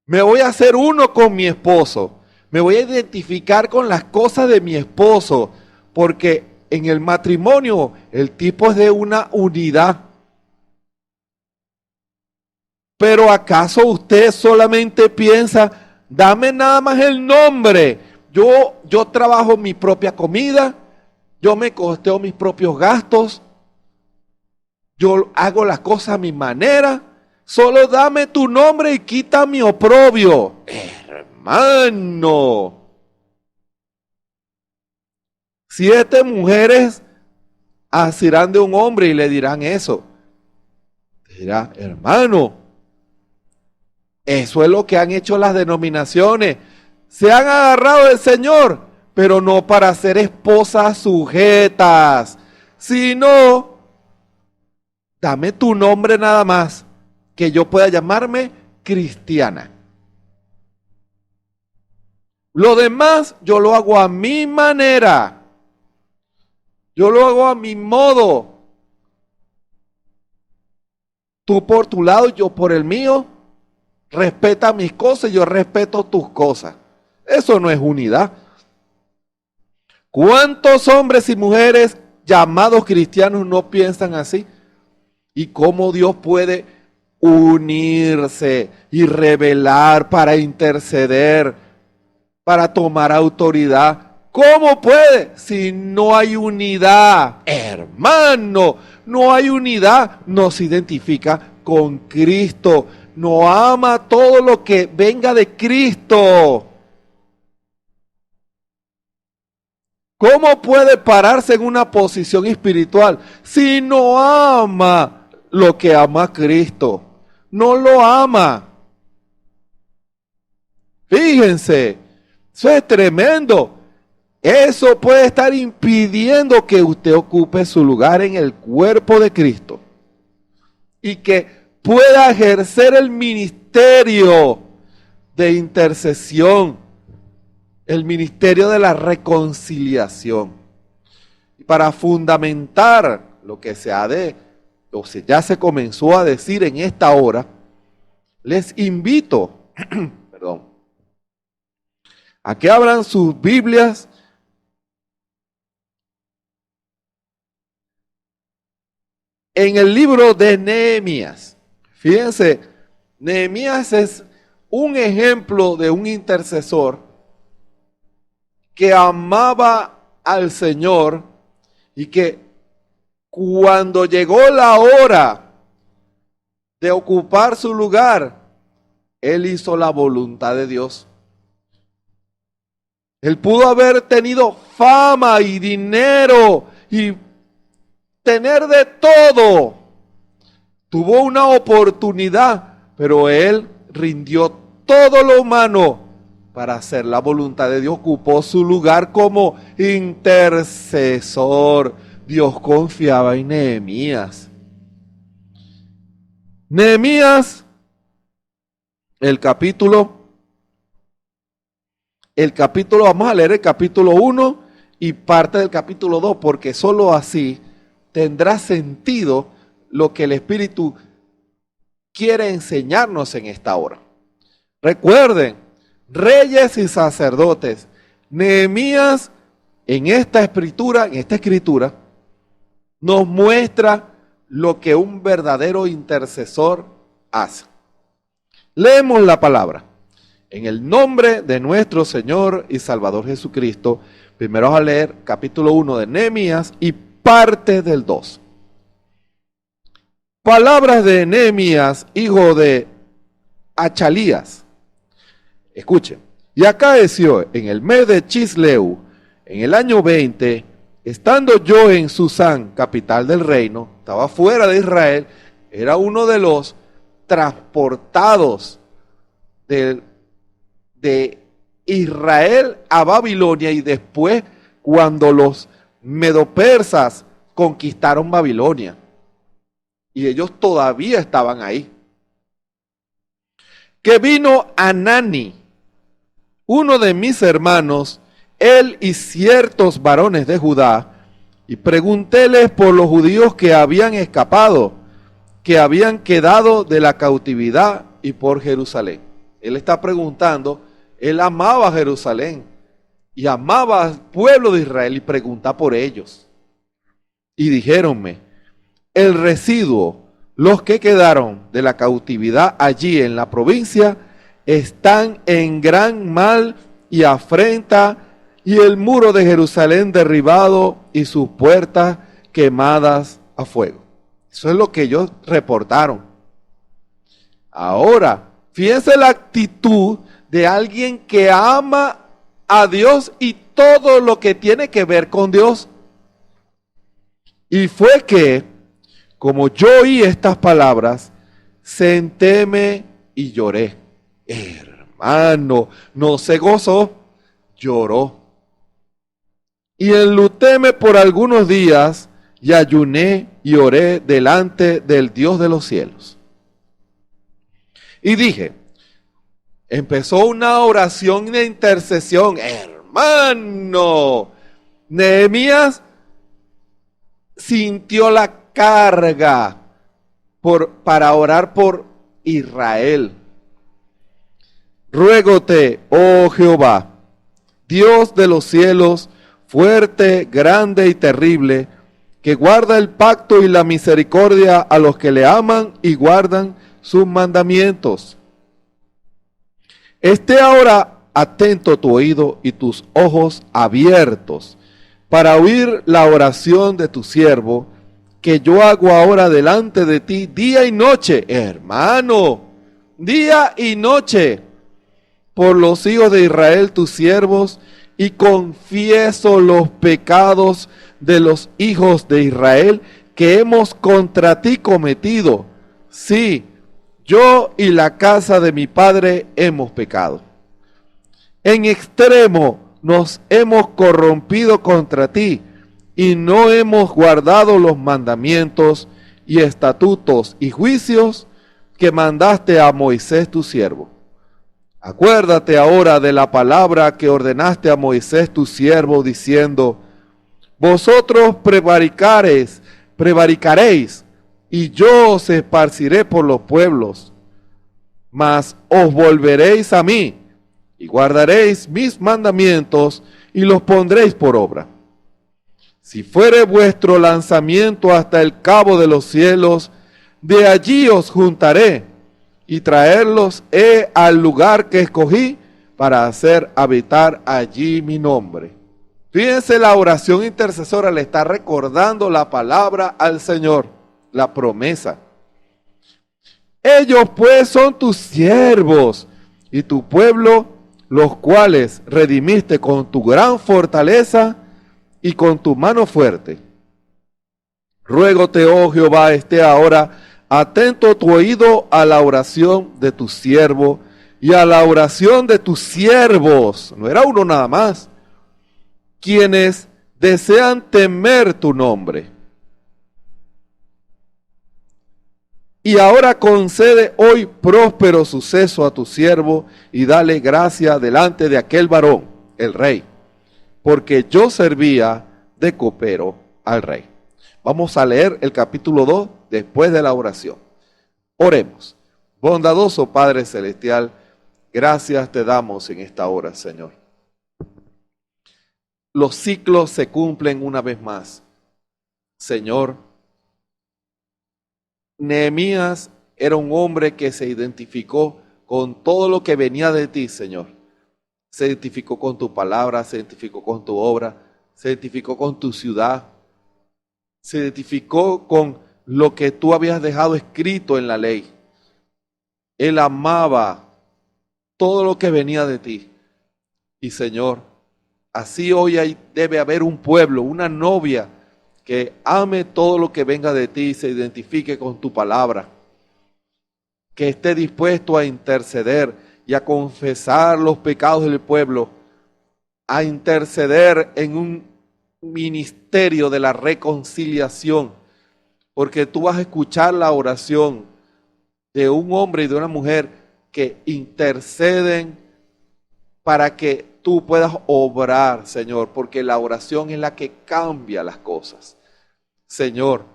Me voy a hacer uno con mi esposo. Me voy a identificar con las cosas de mi esposo, porque en el matrimonio el tipo es de una unidad. Pero ¿acaso usted solamente piensa, dame nada más el nombre? Yo trabajo mi propia comida, yo me costeo mis propios gastos, yo hago las cosas a mi manera, solo dame tu nombre y quita mi oprobio. Hermano, 7 mujeres asirán de un hombre y le dirán eso. Dirá, hermano, eso es lo que han hecho las denominaciones. Se han agarrado del Señor, pero no para ser esposas sujetas, sino, dame tu nombre nada más, que yo pueda llamarme cristiana. Lo demás yo lo hago a mi manera. Yo lo hago a mi modo. Tú por tu lado, yo por el mío. Respeta mis cosas, yo respeto tus cosas. Eso no es unidad. ¿Cuántos hombres y mujeres llamados cristianos no piensan así? ¿Y cómo Dios puede unirse y revelar para interceder, para tomar autoridad? ¿Cómo puede? Si no hay unidad, hermano, no hay unidad, no se identifica con Cristo. No ama todo lo que venga de Cristo. ¿Cómo puede pararse en una posición espiritual si no ama lo que ama a Cristo? No lo ama. Fíjense, eso es tremendo. Eso puede estar impidiendo que usted ocupe su lugar en el cuerpo de Cristo y que pueda ejercer el ministerio de intercesión, el ministerio de la reconciliación. Y para fundamentar lo que ya se comenzó a decir en esta hora, les invito, a que abran sus Biblias en el libro de Nehemías. Fíjense, Nehemías es un ejemplo de un intercesor que amaba al Señor y que cuando llegó la hora de ocupar su lugar, él hizo la voluntad de Dios. Él pudo haber tenido fama y dinero y tener de todo. Tuvo una oportunidad, pero él rindió todo lo humano para hacer la voluntad de Dios. Ocupó su lugar como intercesor. Dios confiaba en Nehemías. Nehemías, el capítulo, vamos a leer el capítulo 1 y parte del capítulo 2, porque solo así tendrá sentido lo que el Espíritu quiere enseñarnos en esta hora. Recuerden, reyes y sacerdotes, Nehemías en esta escritura nos muestra lo que un verdadero intercesor hace. Leemos la palabra. En el nombre de nuestro Señor y Salvador Jesucristo, primero vamos a leer capítulo 1 de Nehemías y parte del 2. Palabras de Nehemías, hijo de Achalías. Escuchen. Y acaeció en el mes de Chisleu, en el año 20, estando yo en Susán, capital del reino, estaba fuera de Israel, era uno de los transportados de Israel a Babilonia, y después cuando los medopersas conquistaron Babilonia, y ellos todavía estaban ahí, que vino Anani, uno de mis hermanos, él y ciertos varones de Judá, y preguntéles por los judíos que habían escapado, que habían quedado de la cautividad, y por Jerusalén. Él está preguntando, él amaba a Jerusalén y amaba al pueblo de Israel, y pregunta por ellos. Y dijéronme, el residuo, los que quedaron de la cautividad allí en la provincia, están en gran mal y afrenta, y el muro de Jerusalén derribado y sus puertas quemadas a fuego. Eso es lo que ellos reportaron. Ahora, fíjense la actitud de alguien que ama a Dios y todo lo que tiene que ver con Dios. Y fue que, como yo oí estas palabras, sentéme y lloré. Hermano, no se gozó, lloró. Y enlutéme por algunos días, y ayuné y oré delante del Dios de los cielos. Y dije, empezó una oración de intercesión. Hermano, Nehemías sintió la carga para orar por Israel. Ruégote, oh Jehová, Dios de los cielos, fuerte, grande y terrible, que guarda el pacto y la misericordia a los que le aman y guardan sus mandamientos. Esté ahora atento tu oído y tus ojos abiertos para oír la oración de tu siervo, que yo hago ahora delante de ti día y noche, hermano, día y noche, por los hijos de Israel tus siervos, y confieso los pecados de los hijos de Israel que hemos contra ti cometido. Sí, yo y la casa de mi padre hemos pecado. En extremo nos hemos corrompido contra ti y no hemos guardado los mandamientos y estatutos y juicios que mandaste a Moisés tu siervo. Acuérdate ahora de la palabra que ordenaste a Moisés tu siervo, diciendo: vosotros prevaricaréis, y yo os esparciré por los pueblos. Mas os volveréis a mí, y guardaréis mis mandamientos, y los pondréis por obra. Si fuere vuestro lanzamiento hasta el cabo de los cielos, de allí os juntaré, y traerlos he al lugar que escogí para hacer habitar allí mi nombre. Fíjense, la oración intercesora le está recordando la palabra al Señor, la promesa. Ellos pues son tus siervos y tu pueblo, los cuales redimiste con tu gran fortaleza y con tu mano fuerte. Ruégote, oh Jehová, esté ahora atento tu oído a la oración de tu siervo y a la oración de tus siervos, no era uno nada más, quienes desean temer tu nombre. Y ahora concede hoy próspero suceso a tu siervo y dale gracia delante de aquel varón, el rey, porque yo servía de copero al rey. Vamos a leer el capítulo 2 después de la oración. Oremos. Bondadoso Padre Celestial, gracias te damos en esta hora, Señor. Los ciclos se cumplen una vez más. Señor, Nehemías era un hombre que se identificó con todo lo que venía de ti, Señor. Se identificó con tu palabra, se identificó con tu obra, se identificó con tu ciudad, se identificó con lo que tú habías dejado escrito en la ley. Él amaba todo lo que venía de ti. Y Señor, así hoy debe haber un pueblo, una novia que ame todo lo que venga de ti y se identifique con tu palabra, que esté dispuesto a interceder y a confesar los pecados del pueblo, a interceder en un ministerio de la reconciliación, porque tú vas a escuchar la oración de un hombre y de una mujer que interceden para que tú puedas obrar, Señor, porque la oración es la que cambia las cosas. Señor,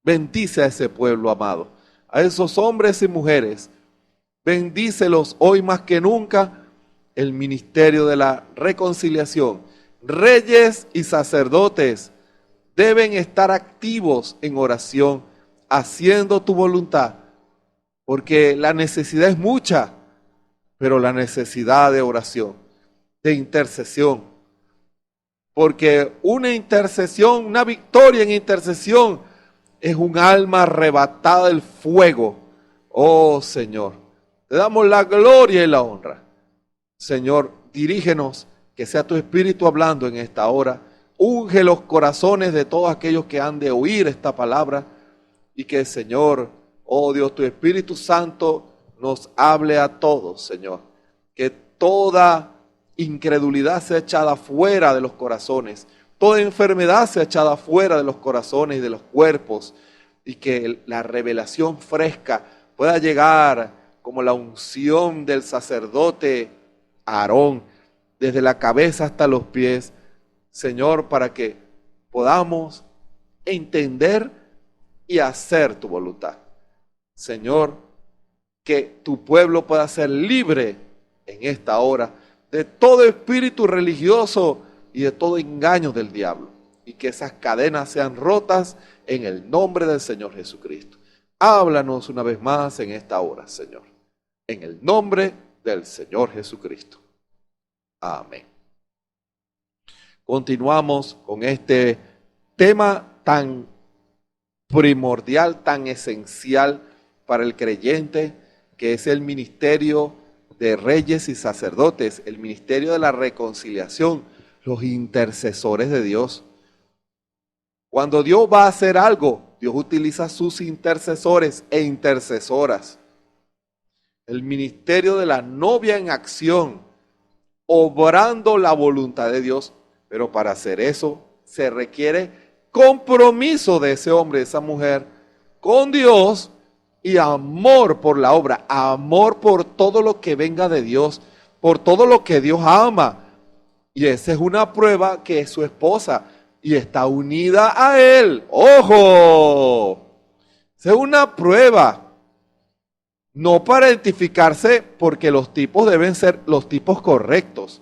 bendice a ese pueblo amado, a esos hombres y mujeres, bendícelos hoy más que nunca, el ministerio de la reconciliación. Reyes y sacerdotes deben estar activos en oración, haciendo tu voluntad, porque la necesidad es mucha, pero la necesidad de oración, de intercesión, porque una intercesión, una victoria en intercesión es un alma arrebatada del fuego. Oh Señor, te damos la gloria y la honra. Señor, dirígenos, que sea tu Espíritu hablando en esta hora. Unge los corazones de todos aquellos que han de oír esta palabra y que, Señor, oh Dios, tu Espíritu Santo nos hable a todos, Señor. Que toda incredulidad sea echada fuera de los corazones, toda enfermedad sea echada fuera de los corazones y de los cuerpos, y que la revelación fresca pueda llegar como la unción del sacerdote Aarón, desde la cabeza hasta los pies, Señor, para que podamos entender y hacer tu voluntad. Señor, que tu pueblo pueda ser libre en esta hora de todo espíritu religioso y de todo engaño del diablo, y que esas cadenas sean rotas en el nombre del Señor Jesucristo. Háblanos una vez más en esta hora, Señor, en el nombre del Señor Jesucristo. Amén. Continuamos con este tema tan primordial, tan esencial para el creyente, que es el ministerio de reyes y sacerdotes, el ministerio de la reconciliación, los intercesores de Dios. Cuando Dios va a hacer algo, Dios utiliza sus intercesores e intercesoras. El ministerio de la novia en acción, obrando la voluntad de Dios. Pero para hacer eso se requiere compromiso de ese hombre, de esa mujer, con Dios y amor por la obra, amor por todo lo que venga de Dios, por todo lo que Dios ama. Y esa es una prueba que es su esposa y está unida a él. ¡Ojo! Esa es una prueba. No para identificarse, porque los tipos deben ser los tipos correctos.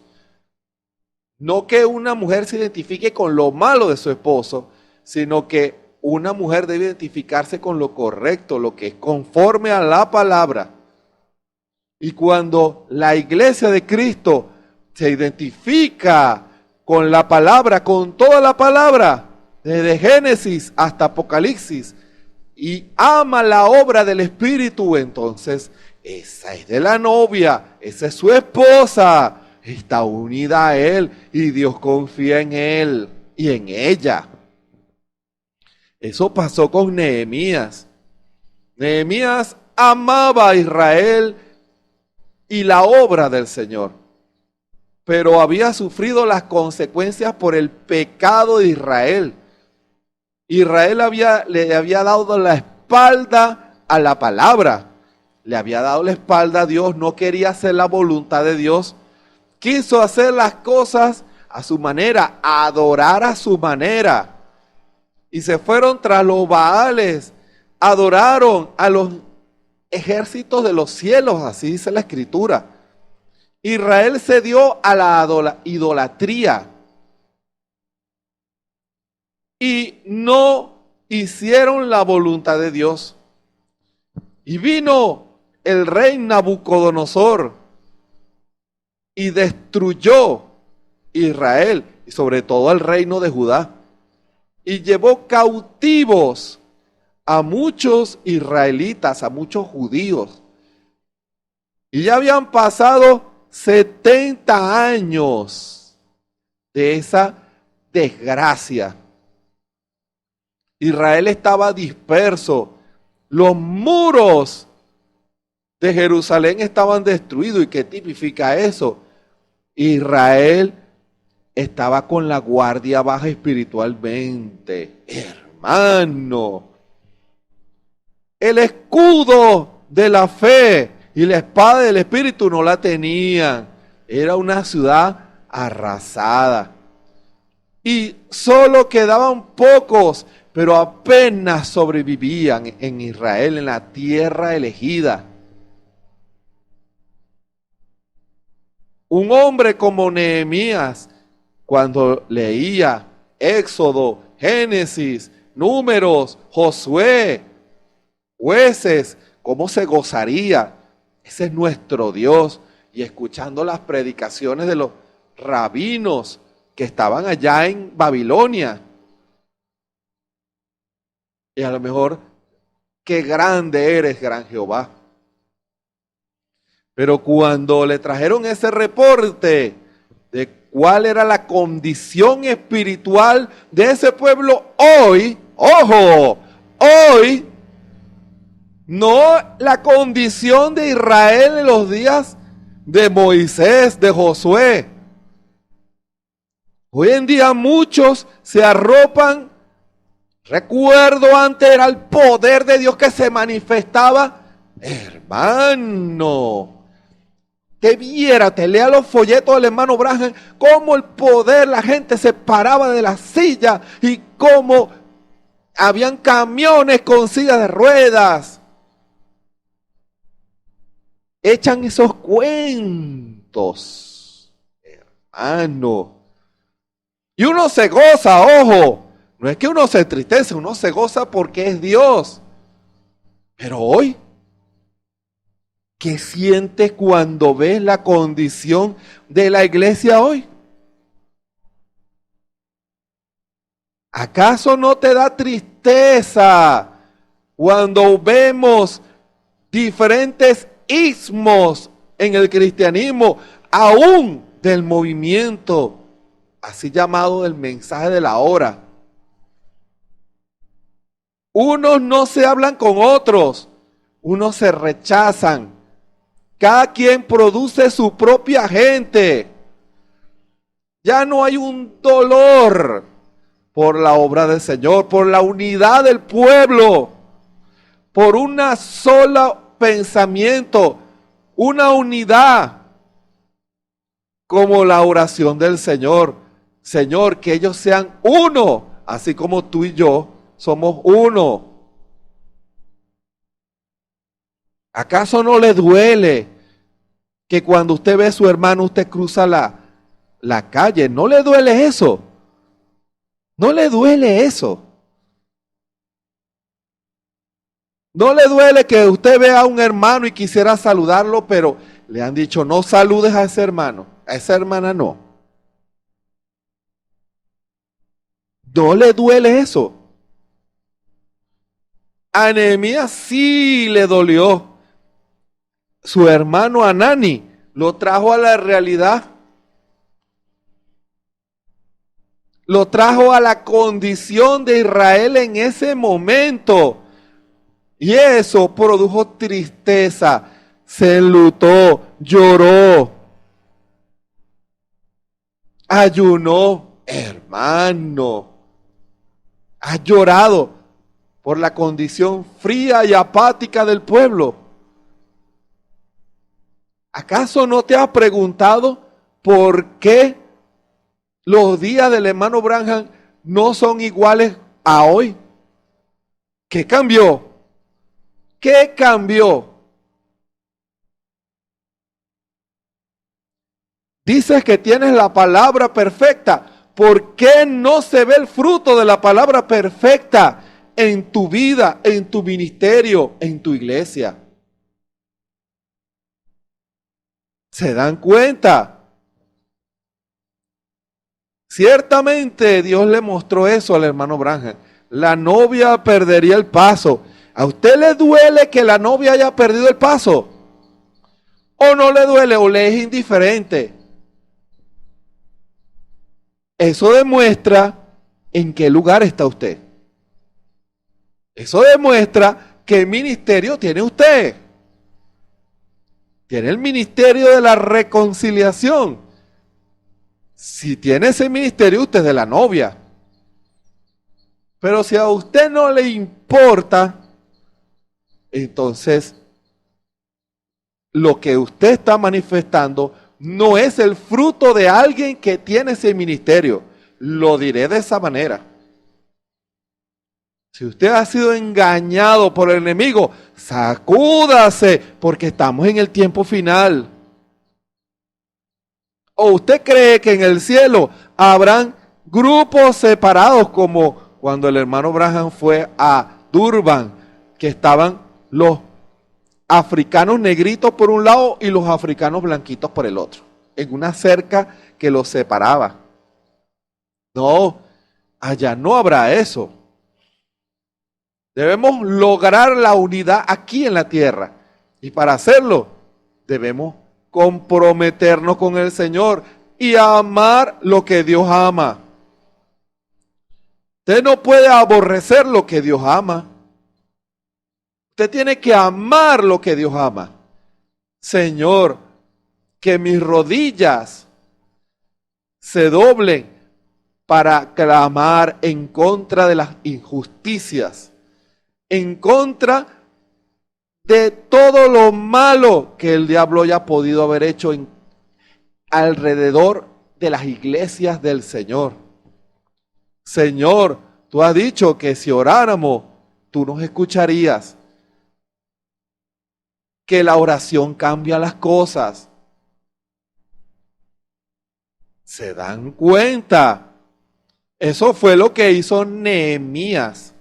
No que una mujer se identifique con lo malo de su esposo, sino que una mujer debe identificarse con lo correcto, lo que es conforme a la palabra. Y cuando la iglesia de Cristo se identifica con la palabra, con toda la palabra, desde Génesis hasta Apocalipsis, y ama la obra del Espíritu, entonces esa es de la novia, esa es su esposa, está unida a él y Dios confía en él y en ella. Eso pasó con Nehemías. Nehemías amaba a Israel y la obra del Señor, pero había sufrido las consecuencias por el pecado de Israel. Israel le había dado la espalda a la palabra, le había dado la espalda a Dios, no quería hacer la voluntad de Dios, quiso hacer las cosas a su manera, adorar a su manera, y se fueron tras los Baales, adoraron a los ejércitos de los cielos, así dice la Escritura. Israel se dio a la idolatría. Y no hicieron la voluntad de Dios. Y vino el rey Nabucodonosor y destruyó Israel y sobre todo el reino de Judá. Y llevó cautivos a muchos israelitas, a muchos judíos. Y ya habían pasado 70 años de esa desgracia. Israel estaba disperso. Los muros de Jerusalén estaban destruidos. ¿Y qué tipifica eso? Israel estaba con la guardia baja espiritualmente. Hermano, el escudo de la fe y la espada del Espíritu no la tenían. Era una ciudad arrasada. Y solo quedaban pocos, pero apenas sobrevivían en Israel, en la tierra elegida. Un hombre como Nehemías, cuando leía Éxodo, Génesis, Números, Josué, Jueces, ¿cómo se gozaría? Ese es nuestro Dios. Y escuchando las predicaciones de los rabinos que estaban allá en Babilonia. Y a lo mejor, qué grande eres, gran Jehová. Pero cuando le trajeron ese reporte de cuál era la condición espiritual de ese pueblo hoy, ojo, hoy, no la condición de Israel en los días de Moisés, de Josué. Hoy en día muchos se arropan. Recuerdo antes era el poder de Dios que se manifestaba. Hermano, te lea los folletos del hermano Branham, cómo el poder, la gente se paraba de la silla y cómo habían camiones con sillas de ruedas. Echan esos cuentos, hermano. Y uno se goza, ojo. No es que uno se entristece, uno se goza porque es Dios. Pero hoy, ¿qué sientes cuando ves la condición de la iglesia hoy? ¿Acaso no te da tristeza cuando vemos diferentes ismos en el cristianismo, aún del movimiento así llamado del mensaje de la hora. Unos no se hablan con otros, unos se rechazan. Cada quien produce su propia gente. Ya no hay un dolor por la obra del Señor, por la unidad del pueblo, por una sola pensamiento, una unidad, como la oración del Señor. Señor, que ellos sean uno, así como tú y yo somos uno. ¿Acaso no le duele que cuando usted ve a su hermano, usted cruza la calle? ¿No le duele eso? ¿No le duele eso? ¿No le duele que usted vea a un hermano y quisiera saludarlo, pero le han dicho, no saludes a ese hermano, a esa hermana no? ¿No le duele eso? A Nehemías sí le dolió. Su hermano Hanani lo trajo a la realidad. Lo trajo a la condición de Israel en ese momento. Y eso produjo tristeza. Se enlutó, lloró, ayunó. Hermano, has llorado por la condición fría y apática del pueblo. ¿Acaso no te has preguntado por qué los días del hermano Branham no son iguales a hoy? ¿Qué cambió? ¿Qué cambió? Dices que tienes la palabra perfecta. ¿Por qué no se ve el fruto de la palabra perfecta en tu vida, en tu ministerio, en tu iglesia? ¿Se dan cuenta? Ciertamente Dios le mostró eso al hermano Branham. La novia perdería el paso. ¿A usted le duele que la novia haya perdido el paso? ¿O no le duele o le es indiferente? Eso demuestra en qué lugar está usted. Eso demuestra qué ministerio tiene usted. Tiene el ministerio de la reconciliación. Si tiene ese ministerio, usted es de la novia. Pero si a usted no le importa, entonces lo que usted está manifestando no es el fruto de alguien que tiene ese ministerio. Lo diré de esa manera. Si usted ha sido engañado por el enemigo, sacúdase, porque estamos en el tiempo final. ¿O usted cree que en el cielo habrán grupos separados como cuando el hermano Branham fue a Durban, que estaban los africanos negritos por un lado y los africanos blanquitos por el otro, en una cerca que los separaba? No, allá no habrá eso. Debemos lograr la unidad aquí en la tierra. Y para hacerlo, debemos comprometernos con el Señor y amar lo que Dios ama. Usted no puede aborrecer lo que Dios ama. Usted tiene que amar lo que Dios ama. Señor, que mis rodillas se doblen para clamar en contra de las injusticias, en contra de todo lo malo que el diablo haya podido haber hecho alrededor de las iglesias del Señor. Señor, tú has dicho que si oráramos, tú nos escucharías. Que la oración cambia las cosas. ¿Se dan cuenta? Eso fue lo que hizo Nehemías.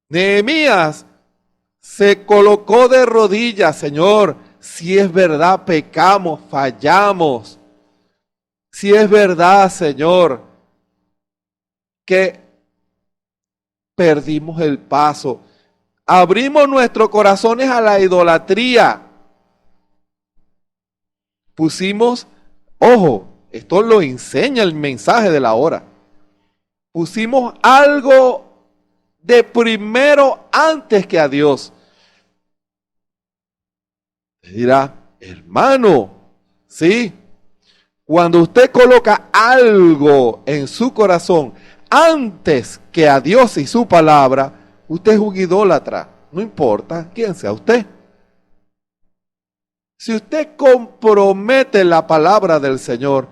Nehemías se colocó de rodillas. Señor, si es verdad, pecamos, fallamos. Si es verdad, Señor, que perdimos el paso. Abrimos nuestros corazones a la idolatría. pusimos, ojo, esto lo enseña el mensaje de la hora, pusimos algo de primero antes que a Dios. Te dirá, hermano, sí, cuando usted coloca algo en su corazón antes que a Dios y su palabra, usted es un idólatra, no importa quién sea usted. Si usted compromete la palabra del Señor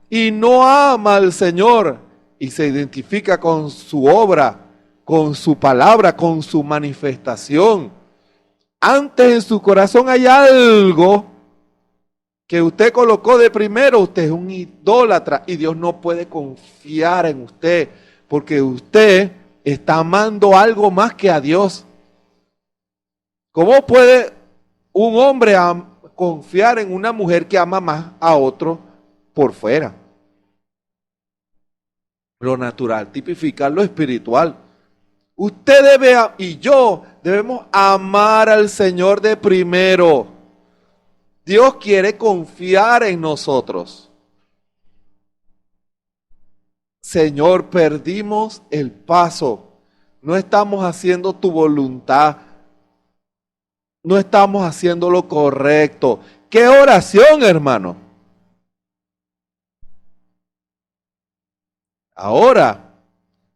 y no ama al Señor y se identifica con su obra, con su palabra, con su manifestación, antes en su corazón hay algo que usted colocó de primero, usted es un idólatra y Dios no puede confiar en usted porque usted está amando algo más que a Dios. ¿Cómo puede un hombre confiar en una mujer que ama más a otro por fuera? Lo natural tipifica lo espiritual. Usted debe y yo debemos amar al Señor de primero. Dios quiere confiar en nosotros. Señor, perdimos el paso. No estamos haciendo tu voluntad. No estamos haciendo lo correcto. ¿Qué oración, hermano? Ahora,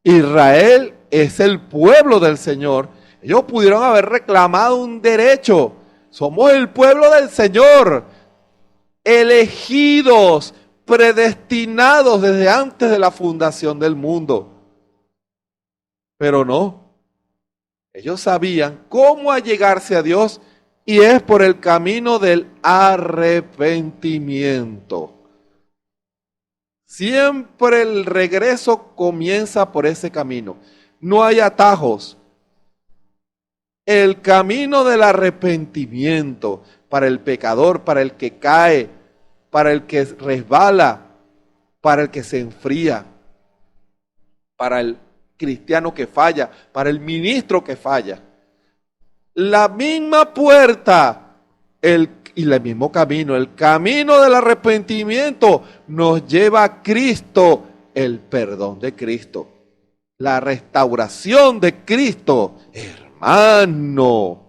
Israel es el pueblo del Señor. Ellos pudieron haber reclamado un derecho. Somos el pueblo del Señor, elegidos, predestinados desde antes de la fundación del mundo. Pero no. Ellos sabían cómo allegarse a Dios y es por el camino del arrepentimiento. Siempre el regreso comienza por ese camino. No hay atajos. El camino del arrepentimiento para el pecador, para el que cae, para el que resbala, para el que se enfría, para el cristiano que falla, para el ministro que falla. La misma puerta y el mismo camino, el camino del arrepentimiento nos lleva a Cristo, el perdón de Cristo, la restauración de Cristo. Hermano,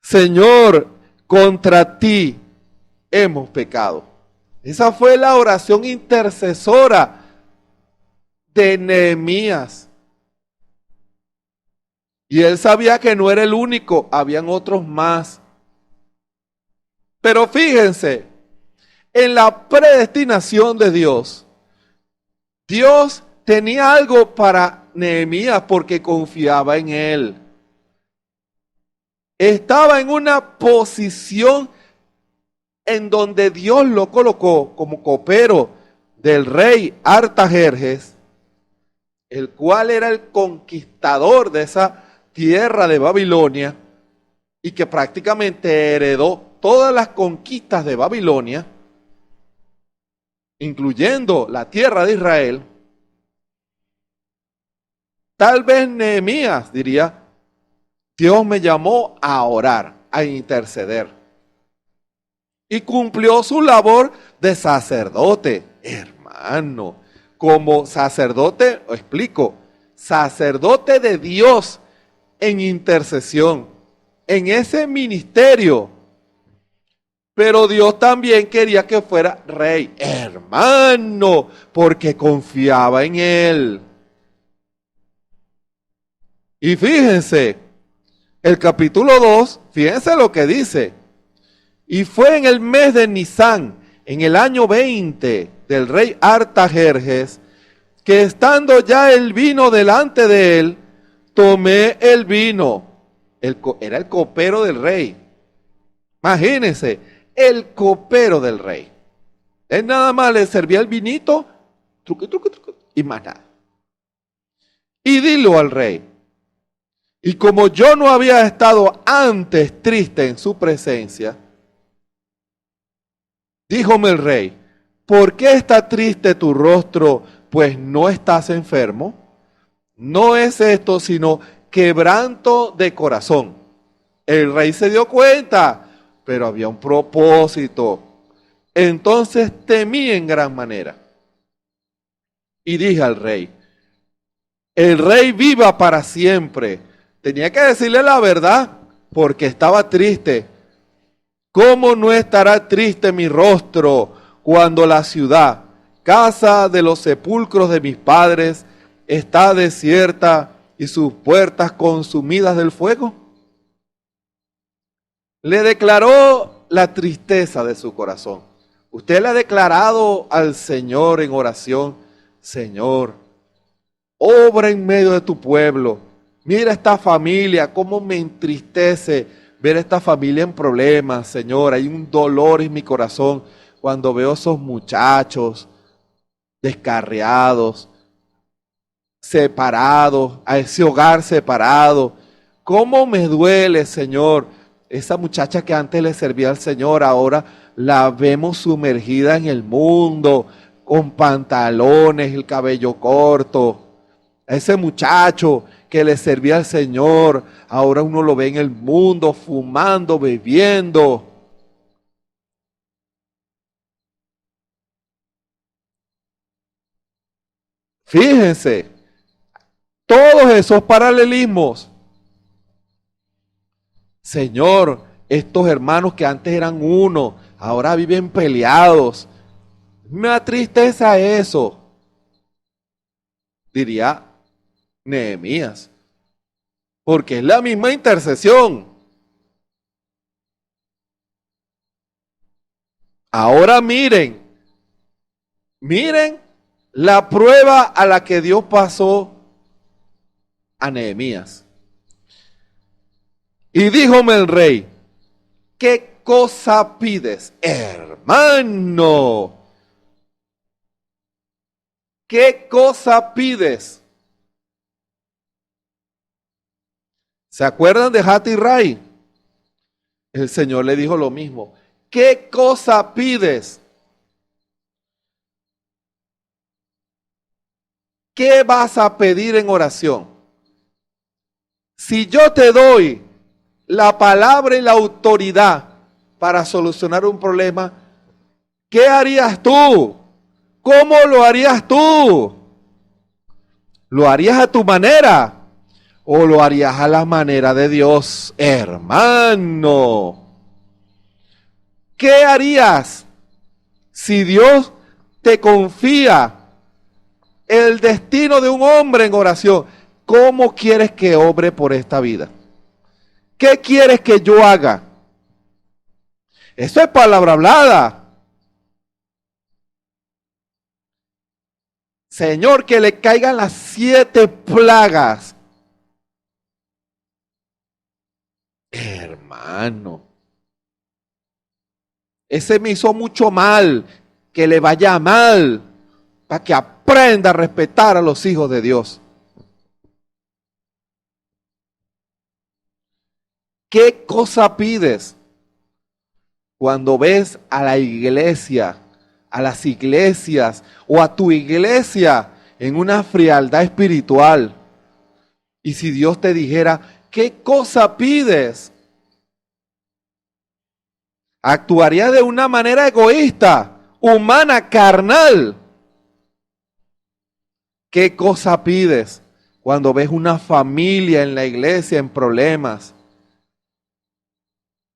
Señor, contra ti hemos pecado. Esa fue la oración intercesora de Nehemías. Y él sabía que no era el único, habían otros más. Pero fíjense, en la predestinación de Dios, Dios tenía algo para Nehemías porque confiaba en él. Estaba en una posición en donde Dios lo colocó como copero del rey Artajerjes, el cual era el conquistador de esa tierra de Babilonia y que prácticamente heredó todas las conquistas de Babilonia, incluyendo la tierra de Israel. Tal vez Nehemías diría, Dios me llamó a orar, a interceder. Y cumplió su labor de sacerdote. Hermano, como sacerdote, explico, sacerdote de Dios en intercesión, en ese ministerio. Pero Dios también quería que fuera rey, hermano, porque confiaba en él. Y fíjense, el capítulo 2, fíjense lo que dice. Y fue en el mes de Nisán, en el año 20 del rey Artajerjes, que estando ya el vino delante de él, tomé el vino. Era el copero del rey. Imagínense, el copero del rey. Él nada más le servía el vinito, truque, y más nada. Y dilo al rey. Y como yo no había estado antes triste en su presencia, díjome el rey, ¿por qué está triste tu rostro? Pues no estás enfermo. No es esto, sino quebranto de corazón. El rey se dio cuenta. pero había un propósito. Entonces temí en gran manera. Y dije al rey, el rey viva para siempre. Tenía que decirle la verdad, porque estaba triste. ¿Cómo no estará triste mi rostro cuando la ciudad, casa de los sepulcros de mis padres, está desierta y sus puertas consumidas del fuego? Le declaró la tristeza de su corazón. Usted le ha declarado al Señor en oración, Señor, obra en medio de tu pueblo. Mira esta familia, cómo me entristece ver esta familia en problemas, Señor. Hay un dolor en mi corazón cuando veo a esos muchachos descarriados, separados, a ese hogar separado. ¿Cómo me duele, Señor? Esa muchacha que antes le servía al Señor, ahora la vemos sumergida en el mundo, con pantalones, el cabello corto. A ese muchacho que le servía al Señor, ahora uno lo ve en el mundo, fumando, bebiendo. Fíjense, todos esos paralelismos. Señor, estos hermanos que antes eran uno, ahora viven peleados. Me da tristeza eso, diría Nehemías, porque es la misma intercesión. Ahora miren la prueba a la que Dios pasó a Nehemías. Y díjome el rey, ¿qué cosa pides, hermano? ¿Qué cosa pides? ¿Se acuerdan de Hati Rai? El Señor le dijo lo mismo. ¿Qué cosa pides? ¿Qué vas a pedir en oración? Si yo te doy la palabra y la autoridad para solucionar un problema, ¿qué harías tú? ¿Cómo lo harías tú? ¿Lo harías a tu manera o lo harías a la manera de Dios, hermano? ¿Qué harías si Dios te confía el destino de un hombre en oración? ¿Cómo quieres que obre por esta vida? ¿Qué quieres que yo haga? Eso es palabra hablada. Señor, que le caigan las 7 plagas. Hermano, ese me hizo mucho mal, que le vaya mal, para que aprenda a respetar a los hijos de Dios. ¿Qué cosa pides cuando ves a la iglesia, a las iglesias o a tu iglesia en una frialdad espiritual? Y si Dios te dijera, ¿qué cosa pides? Actuaría de una manera egoísta, humana, carnal. ¿Qué cosa pides cuando ves una familia en la iglesia en problemas?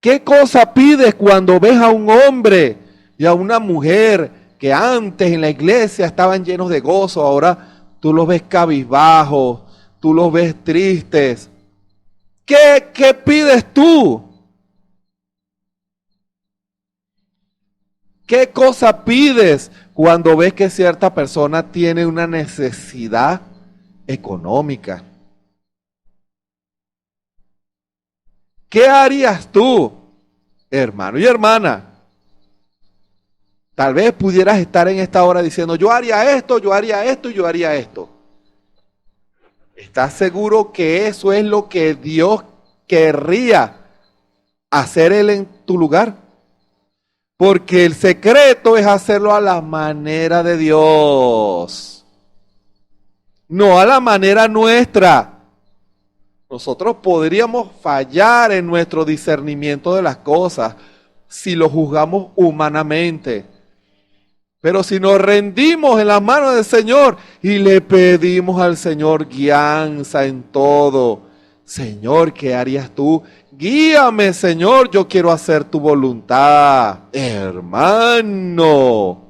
¿Qué cosa pides cuando ves a un hombre y a una mujer que antes en la iglesia estaban llenos de gozo, ahora tú los ves cabizbajos, tú los ves tristes? ¿Qué pides tú? ¿Qué cosa pides cuando ves que cierta persona tiene una necesidad económica? ¿Qué harías tú, hermano y hermana? Tal vez pudieras estar en esta hora diciendo, yo haría esto, yo haría esto y yo haría esto. ¿Estás seguro que eso es lo que Dios querría hacer Él en tu lugar? Porque el secreto es hacerlo a la manera de Dios, no a la manera nuestra. Nosotros podríamos fallar en nuestro discernimiento de las cosas, si lo juzgamos humanamente. Pero si nos rendimos en las manos del Señor y le pedimos al Señor guianza en todo, Señor, ¿qué harías tú? Guíame, Señor, yo quiero hacer tu voluntad. Hermano,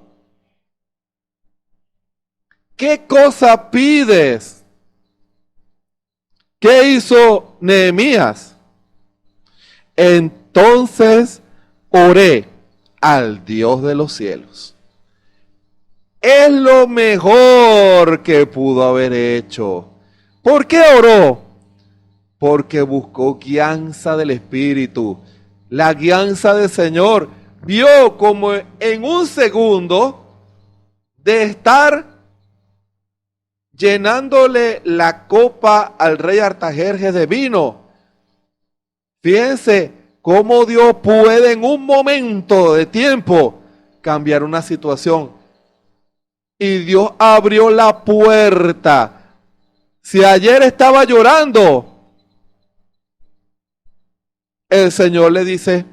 ¿qué cosa pides? ¿Qué hizo Nehemías? Entonces oré al Dios de los cielos. Es lo mejor que pudo haber hecho. ¿Por qué oró? Porque buscó guianza del Espíritu, la guianza del Señor. Vio como en un segundo de estar llenándole la copa al rey Artajerjes de vino. Fíjense cómo Dios puede en un momento de tiempo cambiar una situación. Y Dios abrió la puerta. Si ayer estaba llorando, el Señor le dice,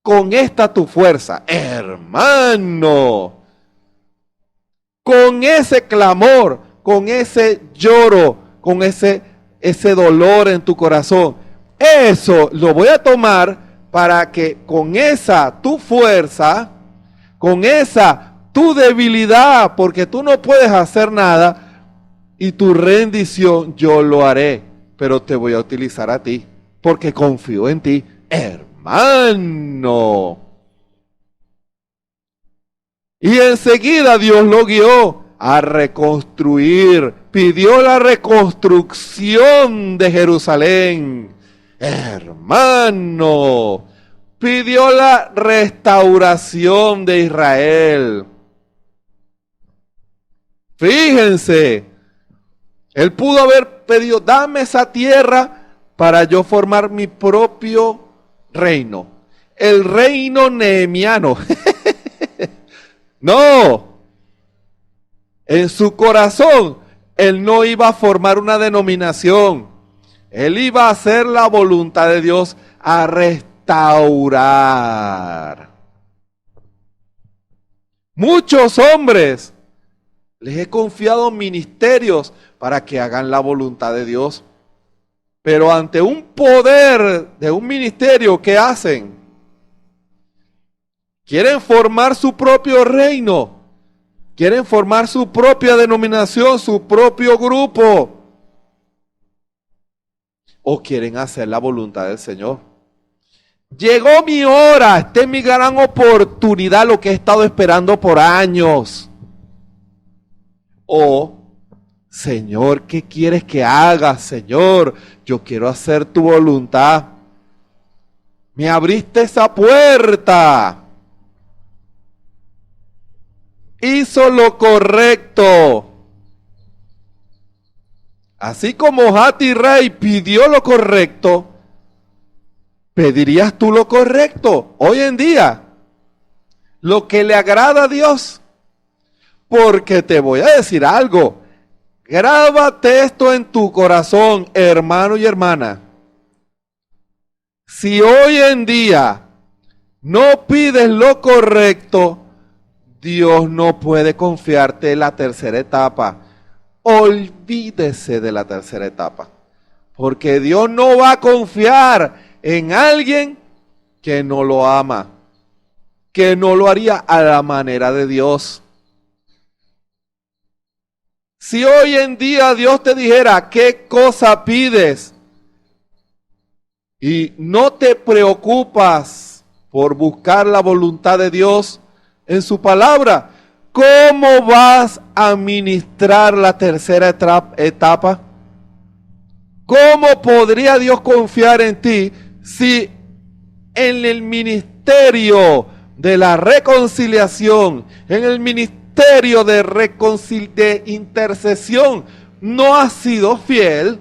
con esta tu fuerza, hermano, con ese clamor, con ese lloro, con ese dolor en tu corazón, eso lo voy a tomar para que con esa tu fuerza, con esa tu debilidad, porque tú no puedes hacer nada, y tu rendición yo lo haré. Pero te voy a utilizar a ti, porque confío en ti, hermano. Y enseguida Dios lo guió a reconstruir, pidió la reconstrucción de Jerusalén, hermano. Pidió la restauración de Israel. Fíjense, él pudo haber pedido, dame esa tierra para yo formar mi propio reino. El reino nehemiano. No. En su corazón, él no iba a formar una denominación. Él iba a hacer la voluntad de Dios, a restaurar. Muchos hombres les he confiado ministerios para que hagan la voluntad de Dios. Pero ante un poder de un ministerio, ¿qué hacen? Quieren formar su propio reino. Quieren formar su propia denominación, su propio grupo. O quieren hacer la voluntad del Señor. Llegó mi hora, esta es mi gran oportunidad, lo que he estado esperando por años. O, Señor, ¿qué quieres que haga, Señor? Yo quiero hacer tu voluntad. Me abriste esa puerta. Hizo lo correcto. Así como Hati Rey pidió lo correcto, ¿pedirías tú lo correcto hoy en día? Lo que le agrada a Dios. Porque te voy a decir algo. Grábate esto en tu corazón, hermano y hermana. Si hoy en día no pides lo correcto, Dios no puede confiarte la tercera etapa. Olvídese de la tercera etapa. Porque Dios no va a confiar en alguien que no lo ama, que no lo haría a la manera de Dios. Si hoy en día Dios te dijera qué cosa pides y no te preocupas por buscar la voluntad de Dios en su palabra, ¿cómo vas a ministrar la tercera etapa? ¿Cómo podría Dios confiar en ti si en el ministerio de la reconciliación, en el ministerio de intercesión, no has sido fiel?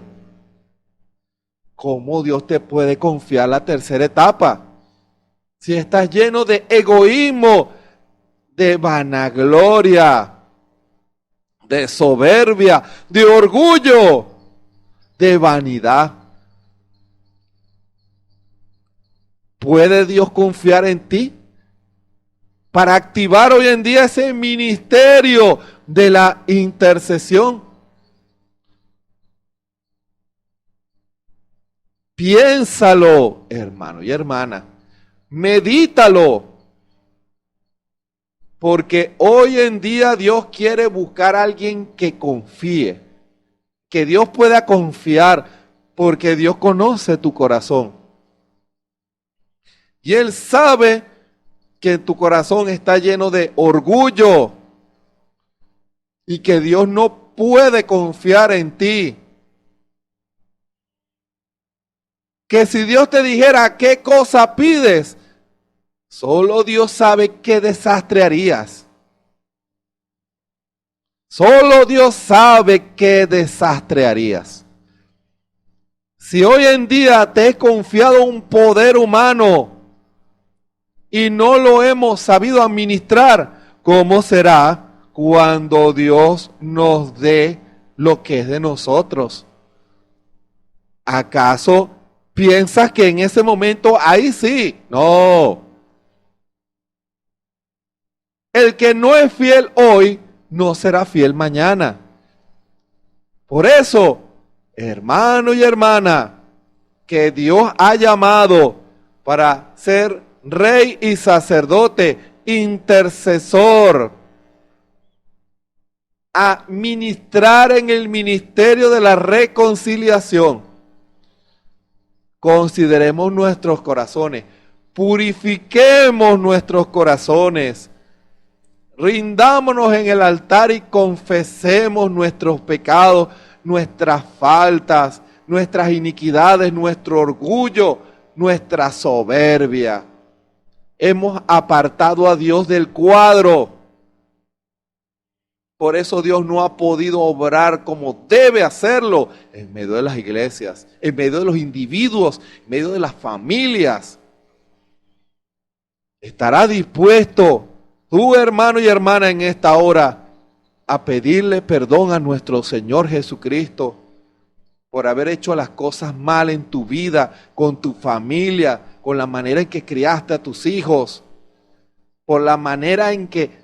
¿Cómo Dios te puede confiar la tercera etapa? Si estás lleno de egoísmo, de vanagloria, de soberbia, de orgullo, de vanidad. ¿Puede Dios confiar en ti para activar hoy en día ese ministerio de la intercesión? Piénsalo, hermano y hermana. Medítalo. Porque hoy en día Dios quiere buscar a alguien que confíe. Que Dios pueda confiar, porque Dios conoce tu corazón. Y Él sabe que tu corazón está lleno de orgullo y que Dios no puede confiar en ti. Que si Dios te dijera qué cosa pides, solo Dios sabe qué desastre harías. Solo Dios sabe qué desastre harías. Si hoy en día te es confiado un poder humano y no lo hemos sabido administrar, ¿cómo será cuando Dios nos dé lo que es de nosotros? ¿Acaso piensas que en ese momento ahí sí? No. El que no es fiel hoy, no será fiel mañana. Por eso, hermano y hermana, que Dios ha llamado para ser rey y sacerdote, intercesor, a ministrar en el ministerio de la reconciliación. Consideremos nuestros corazones, purifiquemos nuestros corazones, rindámonos en el altar y confesemos nuestros pecados, nuestras faltas, nuestras iniquidades, nuestro orgullo, nuestra soberbia. Hemos apartado a Dios del cuadro. Por eso Dios no ha podido obrar como debe hacerlo en medio de las iglesias, en medio de los individuos, en medio de las familias. ¿Estará dispuesto tu hermano y hermana en esta hora a pedirle perdón a nuestro Señor Jesucristo por haber hecho las cosas mal en tu vida, con tu familia, con la manera en que criaste a tus hijos, por la manera en que,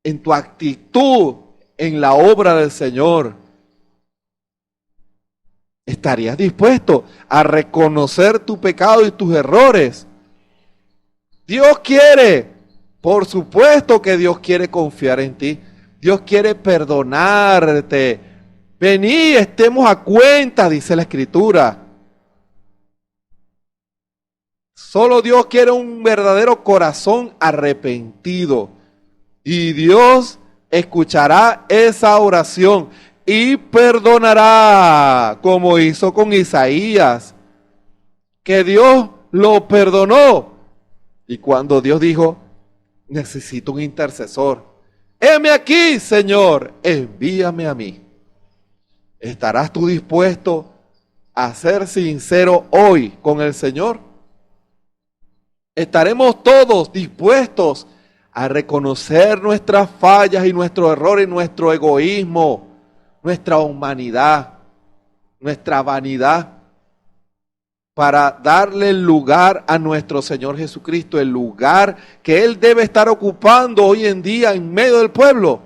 en tu actitud en la obra del Señor? ¿Estarías dispuesto a reconocer tu pecado y tus errores? Dios quiere, por supuesto que Dios quiere confiar en ti. Dios quiere perdonarte. Vení, estemos a cuenta, dice la Escritura. Solo Dios quiere un verdadero corazón arrepentido. Y Dios escuchará esa oración y perdonará, como hizo con Isaías, que Dios lo perdonó. Y cuando Dios dijo, necesito un intercesor, heme aquí, Señor, envíame a mí. ¿Estarás tú dispuesto a ser sincero hoy con el Señor? ¿Estaremos todos dispuestos a reconocer nuestras fallas y nuestros errores, nuestro egoísmo, nuestra humanidad, nuestra vanidad, para darle el lugar a nuestro Señor Jesucristo, el lugar que Él debe estar ocupando hoy en día en medio del pueblo?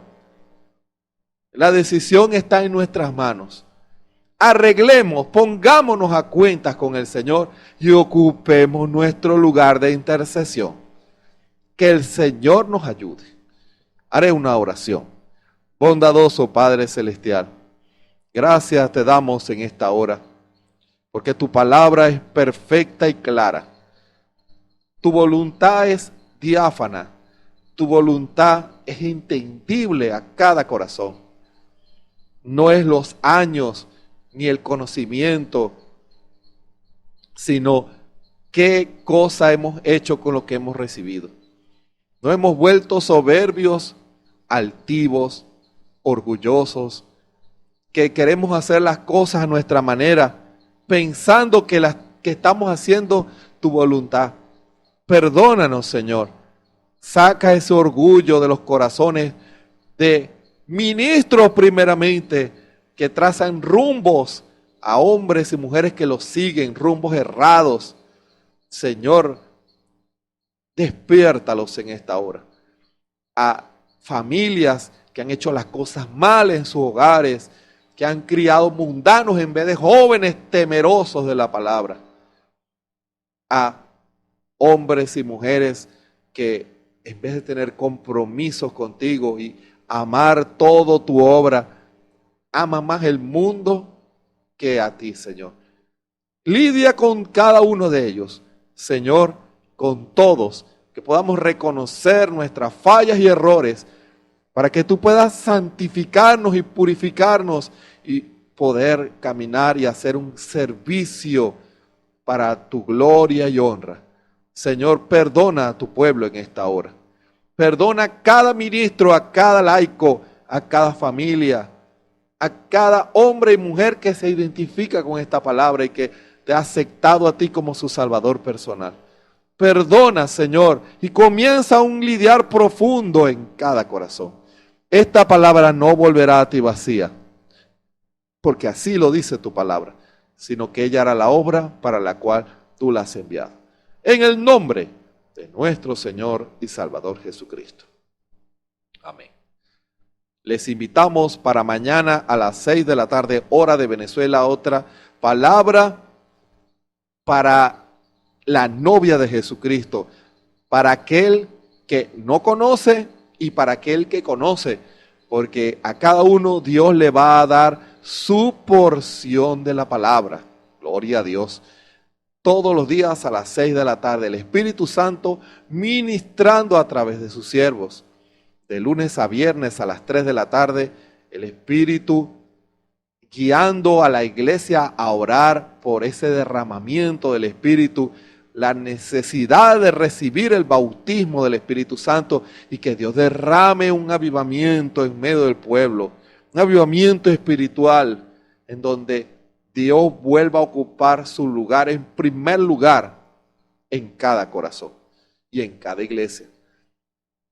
La decisión está en nuestras manos. Arreglemos, pongámonos a cuentas con el Señor y ocupemos nuestro lugar de intercesión. Que el Señor nos ayude. Haré una oración. Bondadoso Padre Celestial, gracias te damos en esta hora, porque tu palabra es perfecta y clara. Tu voluntad es diáfana. Tu voluntad es entendible a cada corazón. No es los años ni el conocimiento, sino qué cosa hemos hecho con lo que hemos recibido. Nos hemos vuelto soberbios, altivos, orgullosos, que queremos hacer las cosas a nuestra manera, pensando que estamos haciendo tu voluntad. Perdónanos, Señor. Saca ese orgullo de los corazones de ministros primeramente, que trazan rumbos a hombres y mujeres que los siguen, rumbos errados. Señor, despiértalos en esta hora. A familias que han hecho las cosas mal en sus hogares, que han criado mundanos en vez de jóvenes temerosos de la palabra. A hombres y mujeres que en vez de tener compromisos contigo y amar todo tu obra, aman más el mundo que a ti, Señor. Lidia con cada uno de ellos, Señor, con todos, que podamos reconocer nuestras fallas y errores, para que tú puedas santificarnos y purificarnos y poder caminar y hacer un servicio para tu gloria y honra. Señor, perdona a tu pueblo en esta hora. Perdona a cada ministro, a cada laico, a cada familia, a cada hombre y mujer que se identifica con esta palabra y que te ha aceptado a ti como su Salvador personal. Perdona, Señor, y comienza un lidiar profundo en cada corazón. Esta palabra no volverá a ti vacía, porque así lo dice tu palabra, sino que ella hará la obra para la cual tú la has enviado. En el nombre de nuestro Señor y Salvador Jesucristo. Amén. Les invitamos para mañana a las 6 de la tarde, hora de Venezuela, otra palabra para la novia de Jesucristo, para aquel que no conoce y para aquel que conoce, porque a cada uno Dios le va a dar su porción de la palabra. Gloria a Dios. Todos los días a las 6 de la tarde, el Espíritu Santo ministrando a través de sus siervos. De lunes a viernes a las 3 de la tarde, el Espíritu guiando a la iglesia a orar por ese derramamiento del Espíritu, la necesidad de recibir el bautismo del Espíritu Santo y que Dios derrame un avivamiento en medio del pueblo, un avivamiento espiritual en donde Dios vuelva a ocupar su lugar en primer lugar en cada corazón y en cada iglesia.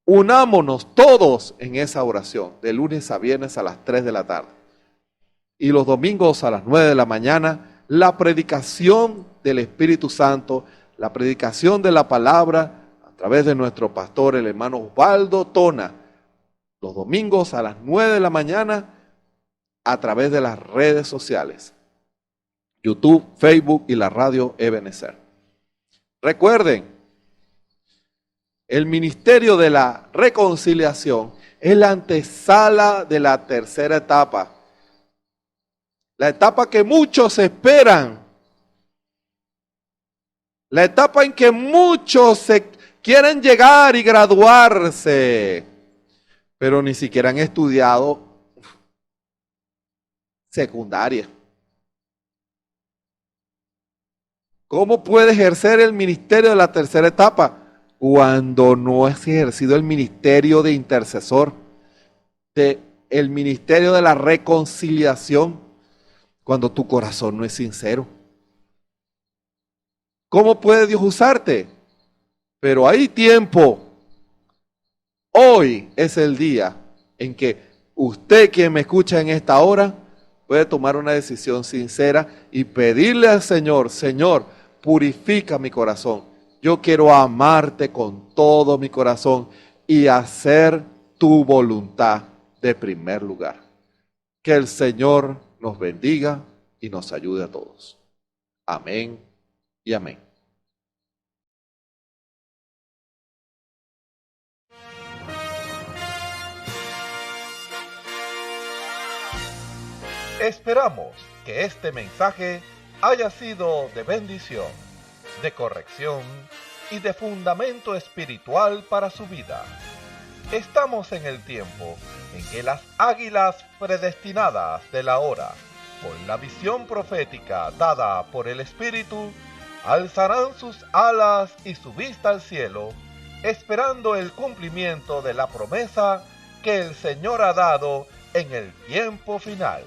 Unámonos todos en esa oración, de lunes a viernes a las 3 de la tarde. Y los domingos a las 9 de la mañana, la predicación del Espíritu Santo, la predicación de la palabra a través de nuestro pastor, el hermano Osvaldo Tona. Los domingos a las 9 de la mañana a través de las redes sociales. YouTube, Facebook y la radio Ebenezer. Recuerden, el ministerio de la reconciliación es la antesala de la tercera etapa. La etapa que muchos esperan. La etapa en que muchos se quieren llegar y graduarse, pero ni siquiera han estudiado secundaria. ¿Cómo puede ejercer el ministerio de la tercera etapa? Cuando no has ejercido el ministerio de intercesor, el ministerio de la reconciliación, cuando tu corazón no es sincero. ¿Cómo puede Dios usarte? Pero hay tiempo. Hoy es el día en que usted, quien me escucha en esta hora, puede tomar una decisión sincera y pedirle al Señor: Señor, purifica mi corazón. Yo quiero amarte con todo mi corazón y hacer tu voluntad de primer lugar. Que el Señor nos bendiga y nos ayude a todos. Amén y amén. Esperamos que este mensaje haya sido de bendición, de corrección y de fundamento espiritual para su vida. Estamos en el tiempo en que las águilas predestinadas de la hora, con la visión profética dada por el Espíritu, alzarán sus alas y su vista al cielo, esperando el cumplimiento de la promesa que el Señor ha dado en el tiempo final.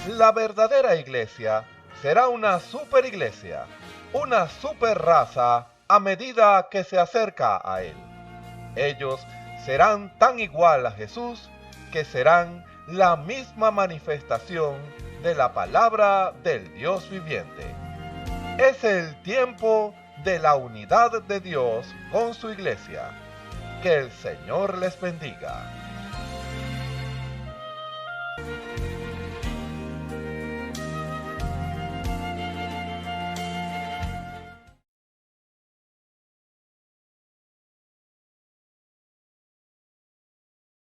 La verdadera iglesia será una superiglesia, una super raza a medida que se acerca a Él. Ellos serán tan igual a Jesús que serán la misma manifestación de la palabra del Dios viviente. Es el tiempo de la unidad de Dios con su iglesia. Que el Señor les bendiga.